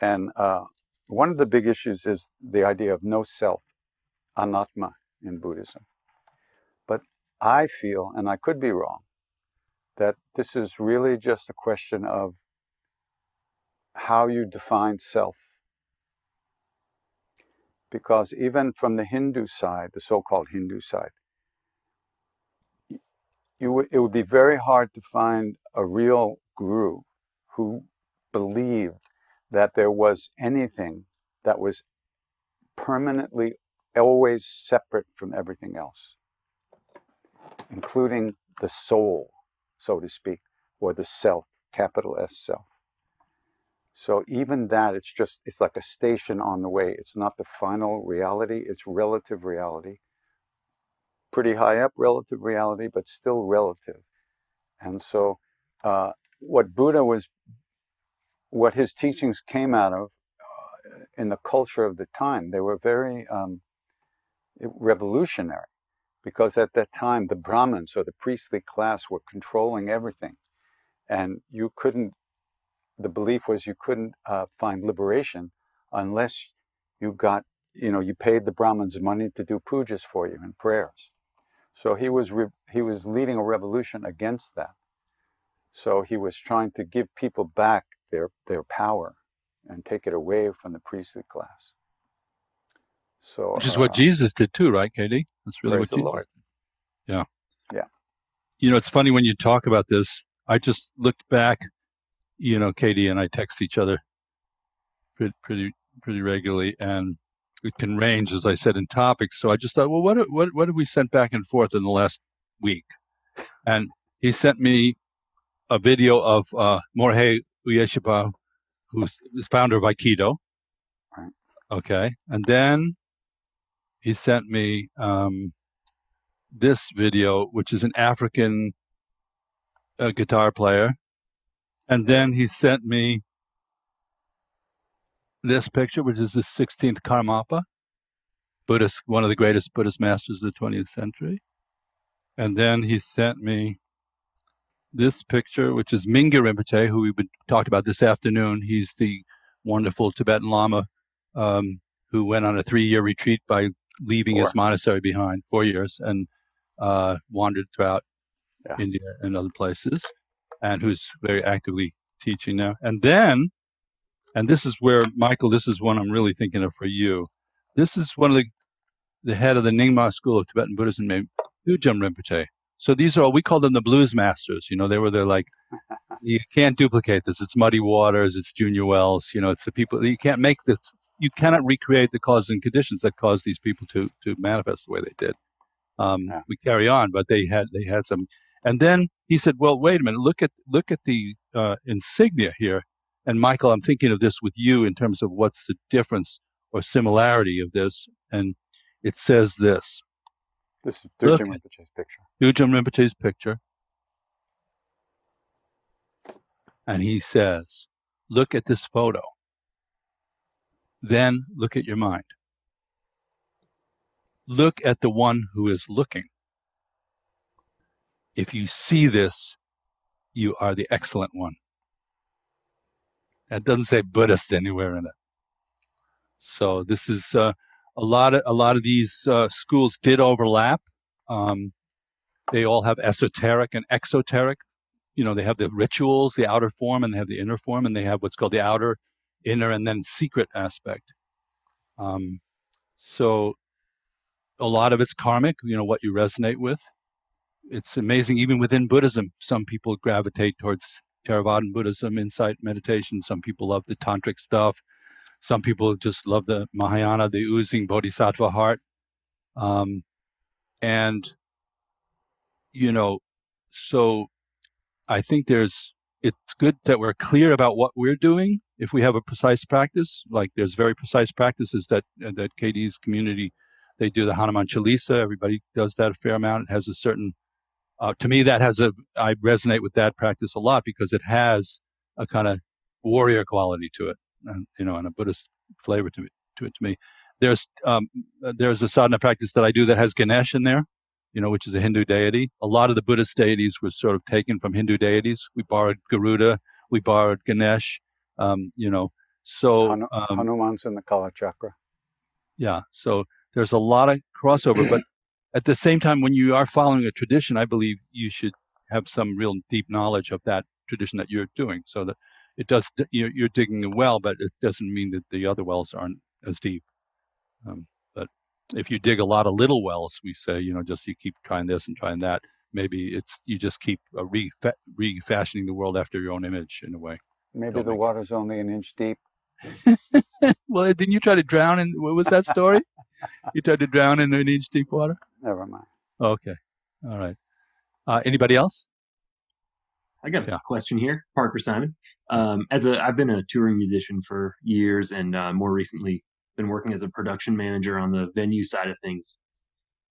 And one of the big issues is the idea of no self, anatma in Buddhism. But I feel, and I could be wrong, that this is really just a question of how you define self. Because even from the Hindu side, the so-called Hindu side, it would be very hard to find a real guru who believed that there was anything that was permanently always separate from everything else, including the soul, so to speak, or the self, capital S self. So even that, it's like a station on the way. It's not the final reality, it's relative reality. Pretty high up relative reality, but still relative. And so what his teachings came out of in the culture of the time, they were very revolutionary, because at that time the Brahmins or the priestly class were controlling everything, and the belief was you couldn't find liberation unless you got, you paid the Brahmins money to do pujas for you and prayers. So he was leading a revolution against that. So he was trying to give people back their power and take it away from the priestly class. So, which is what Jesus did too, right, Katie? That's really what Jesus did. Lord. Yeah. Yeah. It's funny when you talk about this. I just looked back. Katie and I text each other pretty regularly, and it can range, as I said, in topics. So I just thought, well, what have we sent back and forth in the last week? And he sent me a video of Morhe Uyeshipa, who's the founder of Aikido. Right. Okay. And then he sent me this video, which is an African guitar player. And then he sent me this picture, which is the 16th Karmapa, one of the greatest Buddhist masters of the 20th century. And then he sent me this picture, which is Mingyur Rinpoche, who we've talked about this afternoon. He's the wonderful Tibetan Lama who went on a 3-year retreat by leaving his monastery behind, 4 years, and wandered throughout India and other places, and who's very actively teaching now. And then, and this is where, Michael, this is one I'm really thinking of for you. This is one of the head of the Nyingma school of Tibetan Buddhism named Ujam Rinpoche. So these are all, we call them the blues masters. They're like, you can't duplicate this. It's muddy waters. It's Junior Wells. It's the people, you can't make this, you cannot recreate the causes and conditions that caused these people to manifest the way they did. We carry on, but they had some. And then he said, well, wait a minute, look at the insignia here. And Michael, I'm thinking of this with you in terms of what's the difference or similarity of this. And it says this. This is Ujam Rinpoche's picture. Ujam Rinpoche's picture. And he says, look at this photo. Then look at your mind. Look at the one who is looking. If you see this, you are the excellent one. That doesn't say Buddhist anywhere in it. So this is a lot of these schools did overlap. They all have esoteric and exoteric. They have the rituals, the outer form, and they have the inner form, and they have what's called the outer, inner, and then secret aspect. So a lot of it's karmic, what you resonate with. It's amazing, even within Buddhism, some people gravitate towards Theravadan Buddhism, insight meditation. Some people love the tantric stuff. Some people just love the Mahayana, the oozing bodhisattva heart. So I think it's good that we're clear about what we're doing. If we have a precise practice, like there's very precise practices that KD's community, they do the Hanuman Chalisa. Everybody does that a fair amount. It has a certain, to me, I resonate with that practice a lot because it has a kind of warrior quality to it, and a Buddhist flavor to me. There's a sadhana practice that I do that has Ganesh in there, which is a Hindu deity. A lot of the Buddhist deities were sort of taken from Hindu deities. We borrowed Garuda, we borrowed Ganesh, so Hanuman's in the Kala Chakra. Yeah, so there's a lot of crossover, but at the same time, when you are following a tradition, I believe you should have some real deep knowledge of that tradition that you're doing, so that it does. You're digging a well, but it doesn't mean that the other wells aren't as deep. But if you dig a lot of little wells, we say, just you keep trying this and trying that. Maybe you just keep refashioning the world after your own image in a way. Maybe the water's only an inch deep. Well, didn't you try to drown in? What was that story? You tried to drown in an inch deep water? Never mind. Okay. All right. Anybody else? I got a question here, Parker Simon. I've been a touring musician for years, and more recently been working as a production manager on the venue side of things.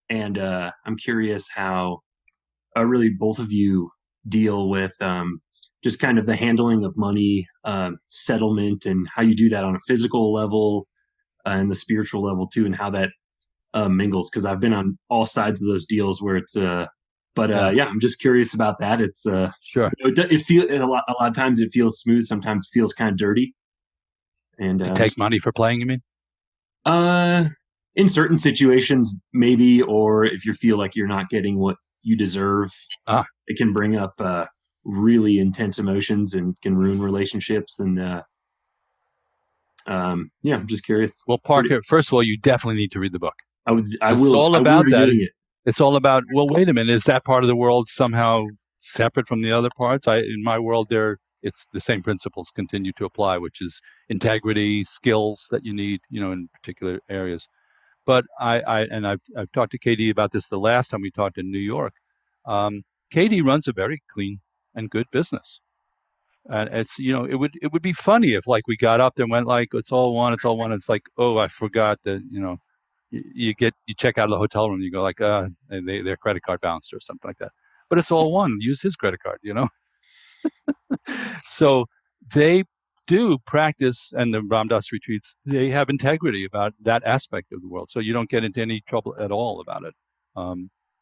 And I'm curious how really both of you deal with just kind of the handling of money, settlement, and how you do that on a physical level and the spiritual level too, and how that mingles. Because I've been on all sides of those deals where it's, I'm just curious about that. It's sure. It feels a lot of times it feels smooth, sometimes it feels kind of dirty. And to take money for playing, you mean? In certain situations, maybe, or if you feel like you're not getting what you deserve, it can bring up really intense emotions and can ruin relationships. And I'm just curious. Well, Parker, first of all, you definitely need to read the book. It's all about that. It's all about, well, wait a minute, is that part of the world somehow separate from the other parts? In my world, it's the same principles continue to apply, which is integrity, skills that you need, in particular areas. But I've talked to KD about this the last time we talked in New York. KD runs a very clean and good business. And it's, it would be funny if we got up there and went it's all one. It's like, oh, I forgot that, you check out of the hotel room, you go their credit card bounced or something like that. But it's all one. Use his credit card, So they do practice, and the Ram Dass retreats, they have integrity about that aspect of the world. So you don't get into any trouble at all about it.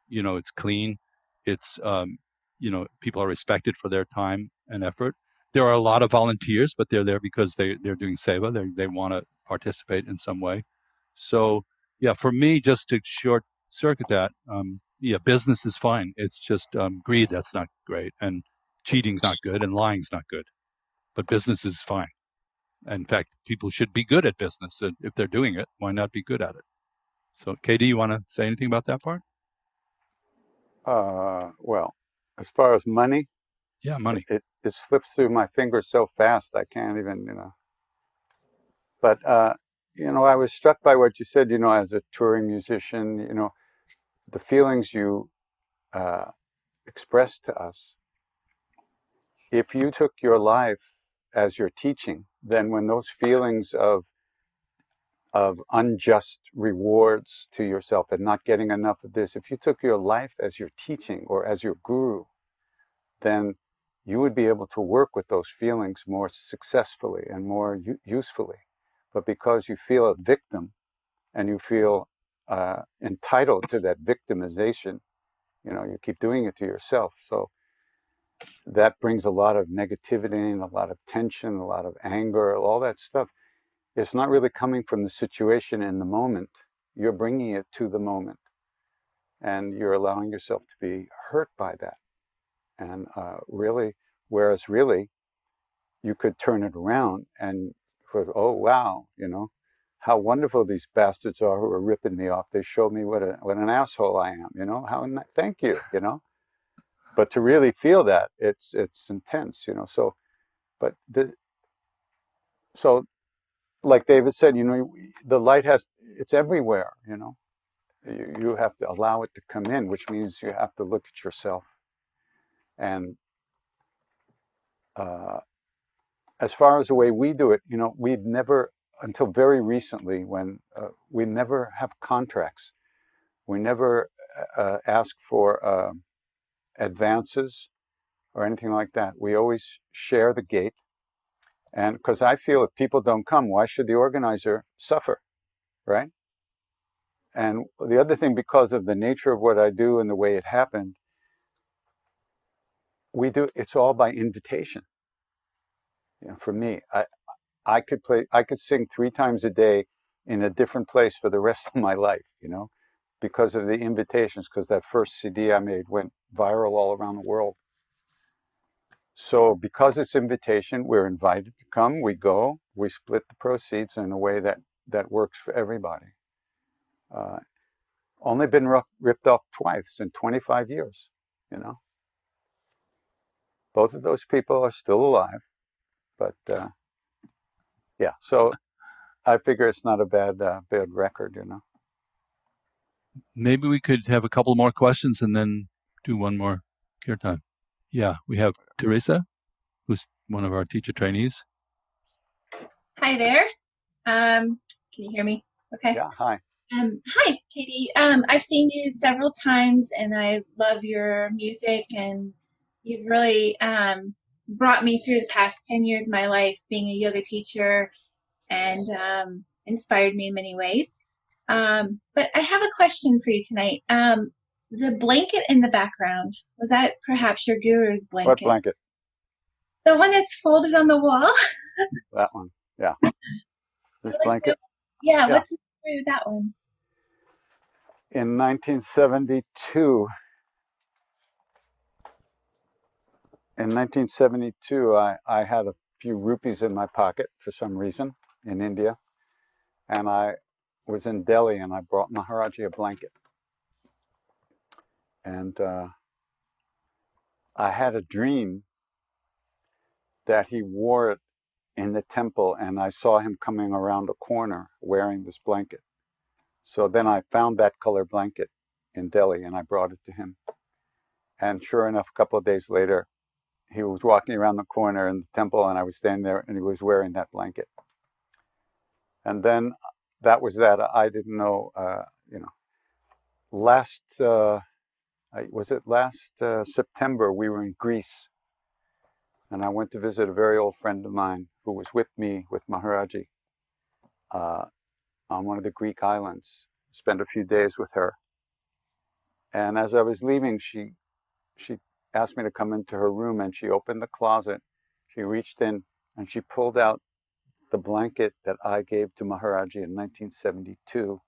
It's clean. It's, people are respected for their time and effort. There are a lot of volunteers, but they're there because they're doing seva. They want to participate in some way. So, yeah, for me, just to short circuit that, business is fine. It's just greed that's not great, and cheating's not good, and lying's not good. But business is fine. In fact, people should be good at business. And if they're doing it, why not be good at it? So, KD, you want to say anything about that part? Well, as far as money, yeah, money. It slips through my fingers so fast I can't even, But I was struck by what you said. As a touring musician, the feelings you expressed to us. If you took your life as your teaching, then when those feelings of unjust rewards to yourself and not getting enough of this, if you took your life as your teaching or as your guru, then you would be able to work with those feelings more successfully and more usefully. But because you feel a victim and you feel entitled to that victimization, you keep doing it to yourself. So that brings a lot of negativity and a lot of tension, a lot of anger, all that stuff. It's not really coming from the situation in the moment. You're bringing it to the moment. And you're allowing yourself to be hurt by that. And whereas really, you could turn it around and go, oh, wow, how wonderful these bastards are who are ripping me off. They show me what an asshole I am, thank you, But to really feel that, it's intense, So, so like David said, the light it's everywhere, You have to allow it to come in, which means you have to look at yourself. And as far as the way we do it, we'd never, until very recently, when we never have contracts, we never ask for advances or anything like that. We always share the gate. And because I feel if people don't come, why should the organizer suffer, right? And the other thing, because of the nature of what I do and the way it happened, it's all by invitation. For me, I could sing 3 times a day in a different place for the rest of my life, because of the invitations, because that first CD I made went viral all around the world. So because it's invitation, we're invited to come, we go, we split the proceeds in a way that works for everybody. Only been ripped off twice in 25 years, Both of those people are still alive, but yeah, so I figure it's not a bad record, Maybe we could have a couple more questions and then do one more kirtan. Yeah, we have Teresa, who's one of our teacher trainees. Hi there. Can you hear me? Okay. Yeah, hi. Hi, Katie. I've seen you several times, and I love your music, and you've really brought me through the past 10 years of my life being a yoga teacher and inspired me in many ways. But I have a question for you tonight. The blanket in the background, was that perhaps your guru's blanket? What blanket? The one that's folded on the wall? That one, yeah. This blanket? Yeah, what's the story with that one? In 1972, I had a few rupees in my pocket for some reason in India. And I was in Delhi and I brought Maharaji a blanket. And I had a dream that he wore it in the temple, and I saw him coming around a corner wearing this blanket. So then I found that color blanket in Delhi and I brought it to him. And sure enough, a couple of days later, he was walking around the corner in the temple and I was standing there and he was wearing that blanket. And then that was that. I didn't know, last September, we were in Greece. And I went to visit a very old friend of mine who was with me, with Maharaji, on one of the Greek islands. Spent a few days with her. And as I was leaving, she asked me to come into her room, and she opened the closet. She reached in and she pulled out the blanket that I gave to Maharaji in 1972,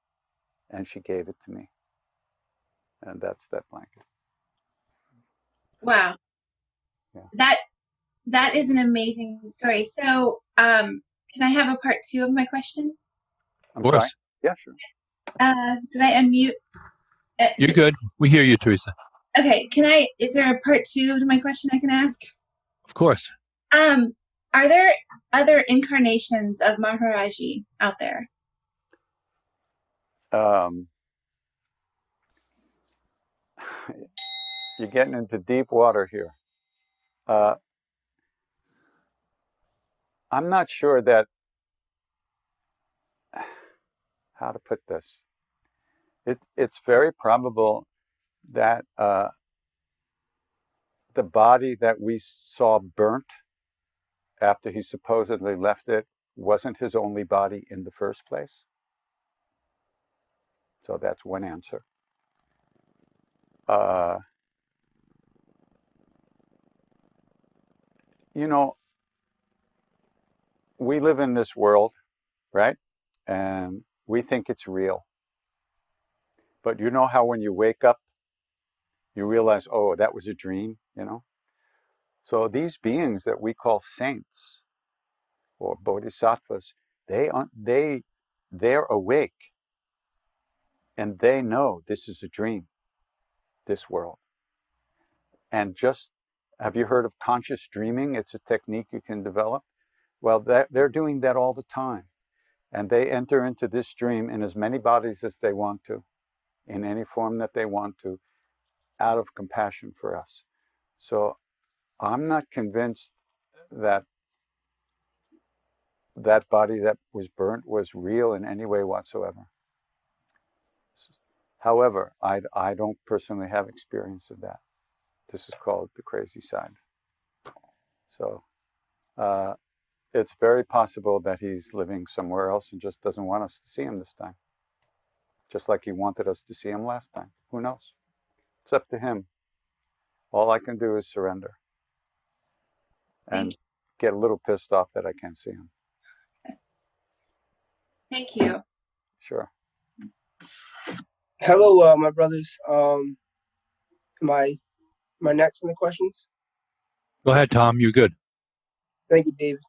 and she gave it to me. And that's that blanket. Wow. Yeah. That is an amazing story. So, can I have a part 2 of my question? I'm sorry. Yeah, sure. Did I unmute? You're good. We hear you, Teresa. Okay. Is there a part 2 to my question I can ask? Of course. Are there other incarnations of Maharaji out there? You're getting into deep water here. I'm not sure that, how to put this. It's very probable that the body that we saw burnt after he supposedly left it wasn't his only body in the first place. So that's one answer. You know, we live in this world, right? And we think it's real. But you know how when you wake up, you realize, oh, that was a dream, you know? So these beings that we call saints or bodhisattvas, they're awake and they know this is a dream, this world. And just, have you heard of conscious dreaming? It's a technique you can develop. Well, they're doing that all the time. And they enter into this dream in as many bodies as they want to, in any form that they want to, out of compassion for us. So I'm not convinced that that body that was burnt was real in any way whatsoever. However, I don't personally have experience of that. This is called the crazy side. So it's very possible that he's living somewhere else and just doesn't want us to see him this time. Just like he wanted us to see him last time. Who knows? It's up to him. All I can do is surrender. And get a little pissed off that I can't see him. Thank you. Sure. Hello, my brothers. Am I next on the questions? Go ahead, Tom. You're good. Thank you, David.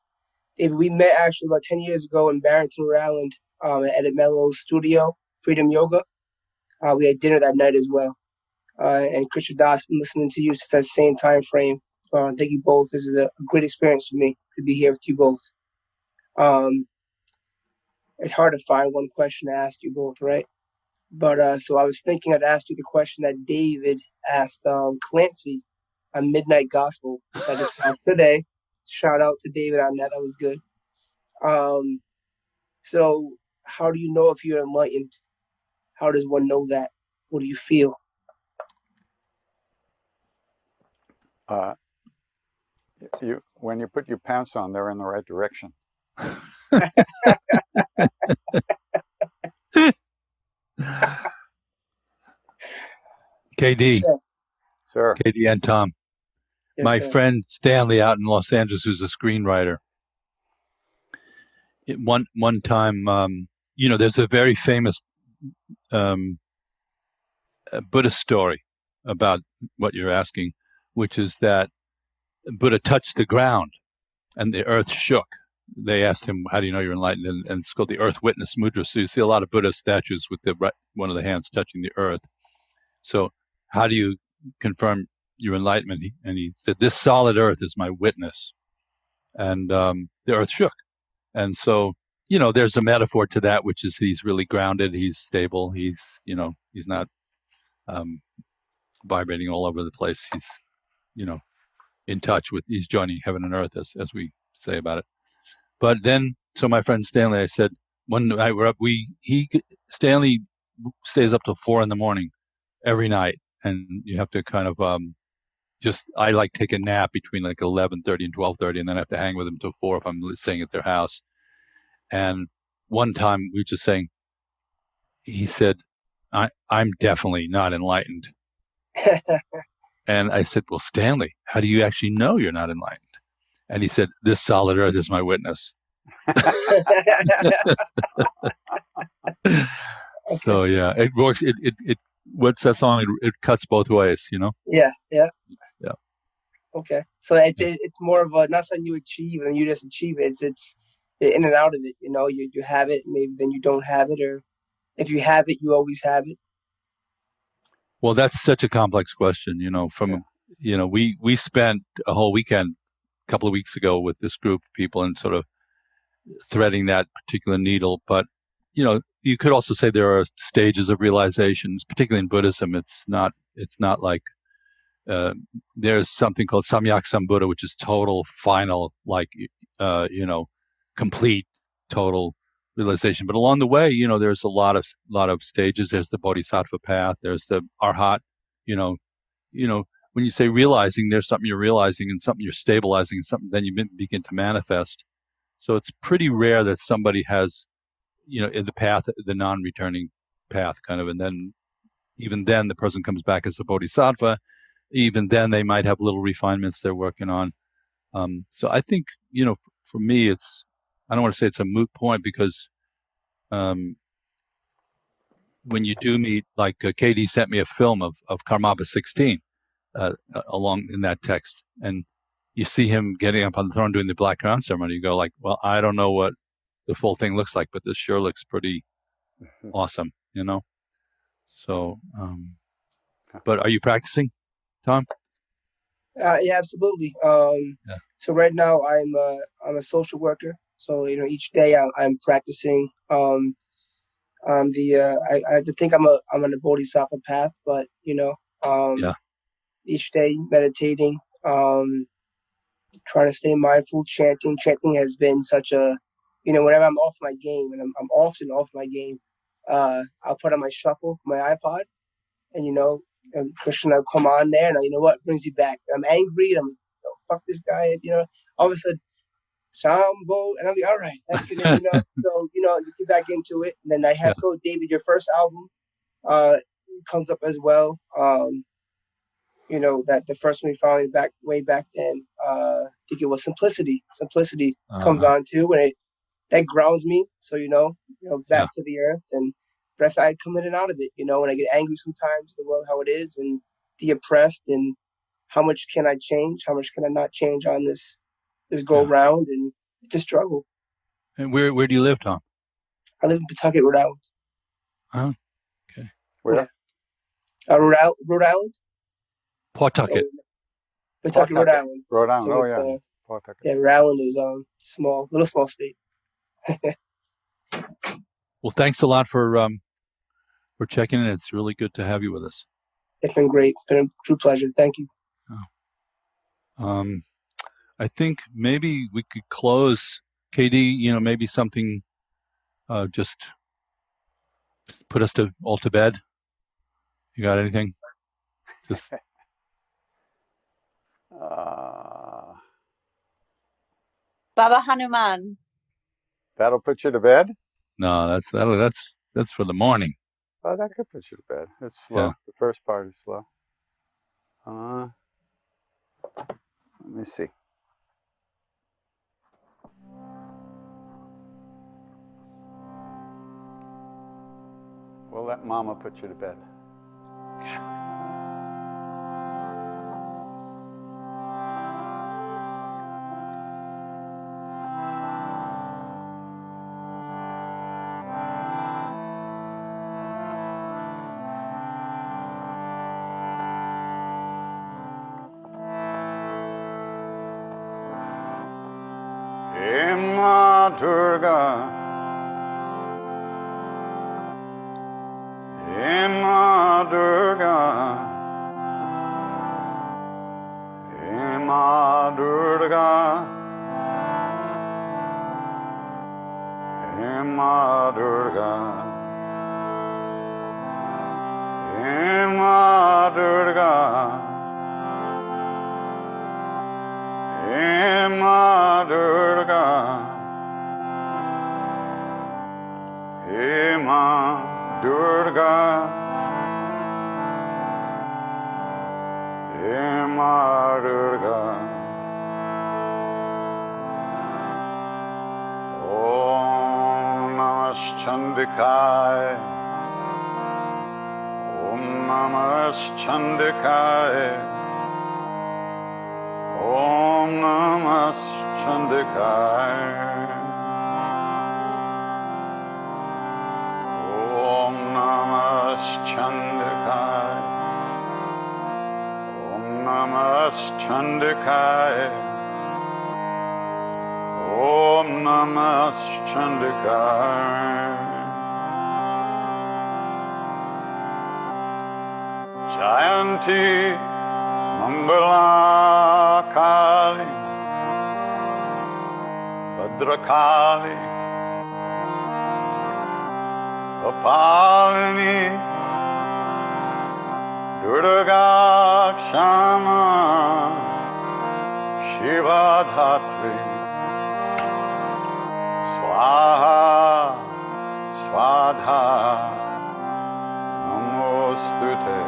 David, we met actually about 10 years ago in Barrington, Rhode Island, at Ed Mello's studio, Freedom Yoga. We had dinner that night as well. And Krishna Das, been listening to you since that same time frame. Thank you both. This is a great experience for me to be here with you both. It's hard to find one question to ask you both, right? But so I was thinking I'd ask you the question that David asked Clancy on Midnight Gospel. I just found today. Shout out to David on that. That was good. So how do you know if you're enlightened? How does one know that? What do you feel? When you put your pants on, they're in the right direction. KD. Sir. KD and Tom. Yes, my sir. friend Stanley out in Los Angeles, who's a screenwriter. One time, there's a very famous Buddhist story about what you're asking, which is that Buddha touched the ground and the earth shook. They asked him, how do you know you're enlightened? And it's called the Earth Witness Mudra. So you see a lot of Buddha statues with one of the hands touching the earth. So how do you confirm your enlightenment? And he said, this solid earth is my witness. And the earth shook. And so, there's a metaphor to that, which is he's really grounded. He's stable. He's not vibrating all over the place. He's, in touch with, he's joining heaven and earth, as we say about it. But then, so my friend Stanley, I said, one night we're up, Stanley stays up till 4 a.m. every night. And you have to kind of, I like take a nap between like 11:30 and 12:30, and then I have to hang with him till 4 if I'm staying at their house. And one time we were just saying, he said, I'm definitely not enlightened. And I said, well, Stanley, how do you actually know you're not enlightened? And he said, this solid earth is my witness. Okay. So yeah, it works. what's that song? It cuts both ways, you know? Yeah. Yeah. Okay. So it's more of a not something you achieve and you just achieve it. It's you're in and out of it. You know, you have it, maybe then you don't have it, or if you have it, you always have it. Well, that's such a complex question, you know, we spent a whole weekend a couple of weeks ago with this group of people and sort of threading that particular needle. But, you know, you could also say there are stages of realizations, particularly in Buddhism. It's not like, there's something called Samyak Sambuddha, which is total, final, like, complete, total realization. But along the way, you know, there's a lot of stages. There's the Bodhisattva path. There's the Arhat. You know, when you say realizing, there's something you're realizing and something you're stabilizing and something then you begin to manifest. So it's pretty rare that somebody has, you know, in the path, the non-returning path kind of, and then even then the person comes back as a Bodhisattva. Even then they might have little refinements they're working on. So I think, you know, for me, I don't want to say it's a moot point because when you do meet, like KD sent me a film of Karmapa 16 along in that text, and you see him getting up on the throne doing the black crown ceremony. You go like, well, I don't know what the full thing looks like, but this sure looks pretty awesome, you know? So, but are you practicing, Tom? Yeah, absolutely. So right now I'm a social worker. So, you know, each day I'm practicing. I have to think I'm on the Bodhisattva path, but you know, each day meditating, trying to stay mindful, chanting. Chanting has been such a, you know, whenever I'm off my game, and I'm often off my game, I'll put on my shuffle, my iPod, and you know, and Krishna will come on there, and you know what brings you back. I'm angry, and I'm, you know, fuck this guy, you know. All of a sudden, Shambo, and I'm like, all right, that's good, you know. So you know, you get back into it, and then I have So David, your first album, comes up as well. You know, that the first one we found way back then, I think it was Simplicity. Simplicity comes on too, and that grounds me. So you know, back to the earth, and breath. I come in and out of it. You know, when I get angry sometimes, the world how it is, and the oppressed, and how much can I change? How much can I not change on this go round? And it's a struggle. And where do you live, Tom? I live in Pawtucket, Rhode Island. Oh, okay. Where? Yeah. Rhode Island. Pawtucket. So, Pawtucket, Rhode Island. Rhode Island. So Oh, yeah. Pawtucket. Yeah, Rhode Island is little small state. Well, thanks a lot for checking in. It's really good to have you with us. It's been great. It's been a true pleasure. Thank you. I think maybe we could close, KD, you know, maybe something just put us all to bed. You got anything? Just Baba Hanuman. That'll put you to bed? No, that's for the morning. Oh, that could put you to bed. It's slow. Yeah. The first part is slow. Let me see. We'll let Mama put you to bed. Ma Durga, Ma Durga, Ma Durga, Ma Durga, Ma Durga, Ma Durga. Ma Durga, Ma Durga. Om Namah Chandikaya, Om Namaschandikaya. Om Namaschandikaya. Om Namaschandikaya. Om Namaschandikaya. Om Namaschandikaya. Jayanti Mangalakali Bhadrakali Kapalini Durga Kshama Shiva Dhatri Swaha Svadha Namostute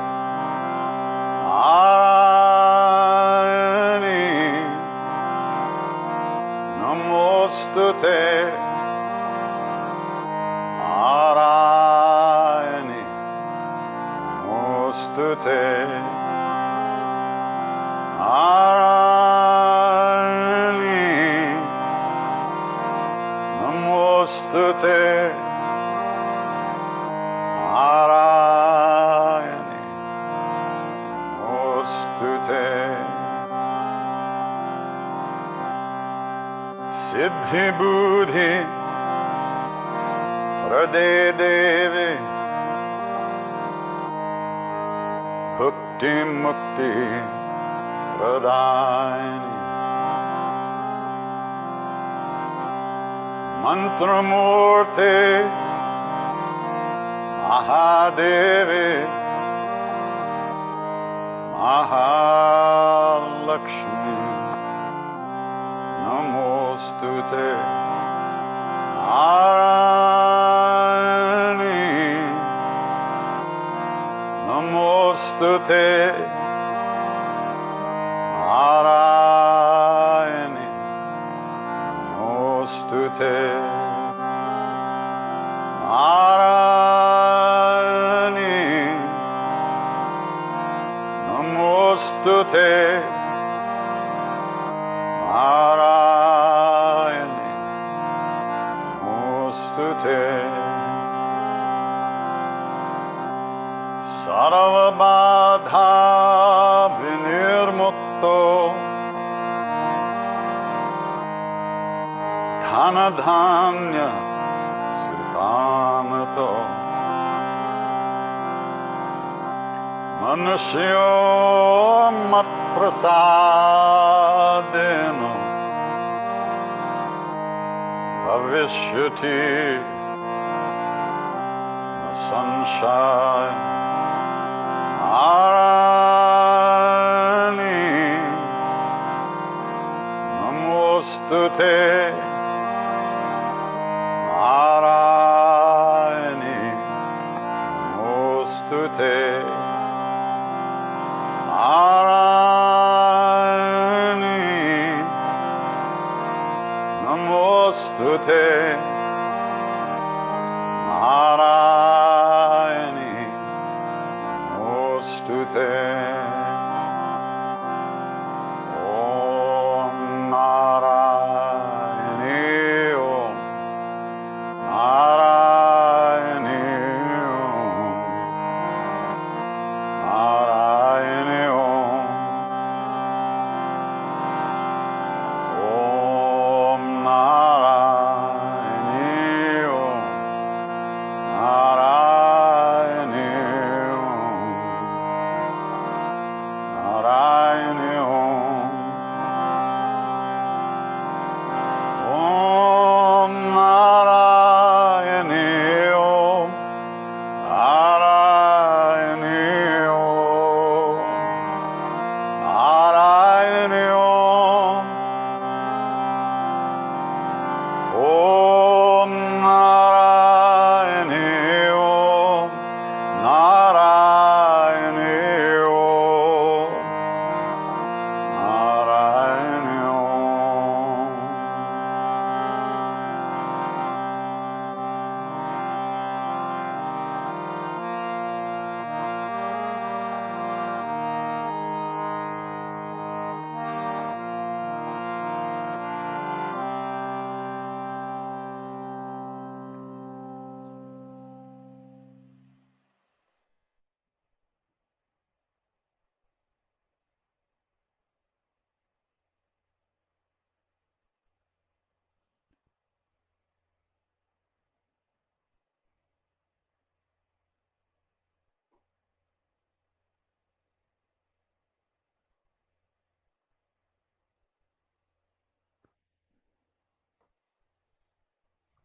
Narayani Namostute Narayani Namostute Narayani Namostute Narayani Namostute Siddhi Buddhi Prade Devi Bhakti Mukti Pradayani Mantramurti Mahadevi Mahalakshmi Namostute Narayani Namostute Narayani Namostute Narayani Namostute Narayani Namostute Sarvabadha Vinirmukto Dhanadhanya Sutamato Manusyo Matprasadeno Bhavishyati Sanshaya Narayani Namostute Narayani Namostute Narayani Namostute Narayani Namostute Om Narayani Om Narayani Om Narayani Om Om Narayani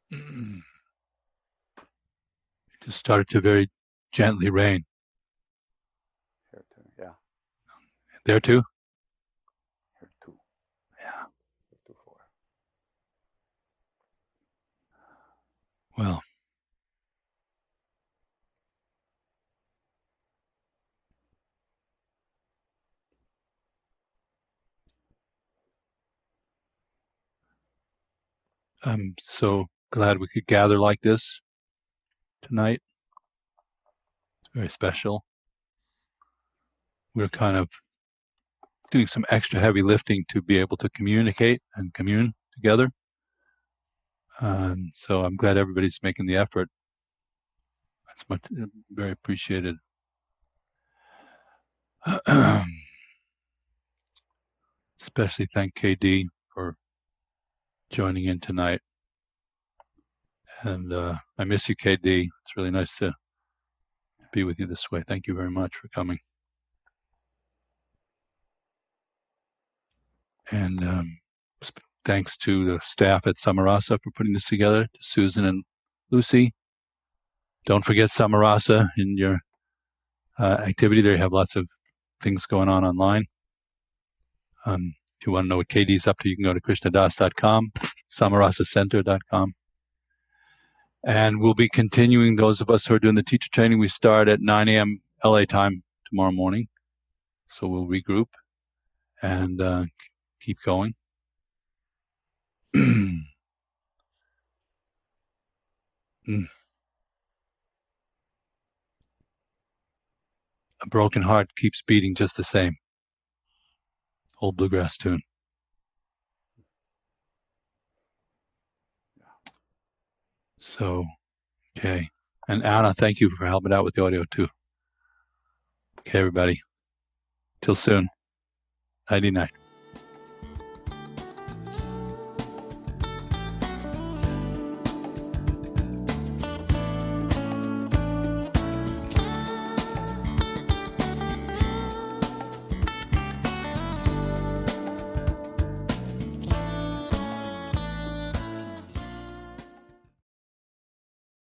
It just started to very gently rain. Here too, yeah. There too? Here too. Yeah. Here too, 4. Well, I'm so glad we could gather like this tonight. It's very special. We're kind of doing some extra heavy lifting to be able to communicate and commune together. So I'm glad everybody's making the effort. That's much, very appreciated. Especially thank KD for joining in tonight. And I miss you, KD. It's really nice to be with you this way. Thank you very much for coming. And thanks to the staff at Samarasa for putting this together, to Susan and Lucy. Don't forget Samarasa in your activity. There you have lots of things going on online. If you want to know what KD's up to, you can go to krishnadas.com, samarasacenter.com. And we'll be continuing, those of us who are doing the teacher training, we start at 9 a.m. LA time tomorrow morning. So we'll regroup and keep going. A broken heart keeps beating just the same. Old bluegrass tune. So, okay. And Anna, thank you for helping out with the audio too. Okay, everybody. Till soon. Nighty night.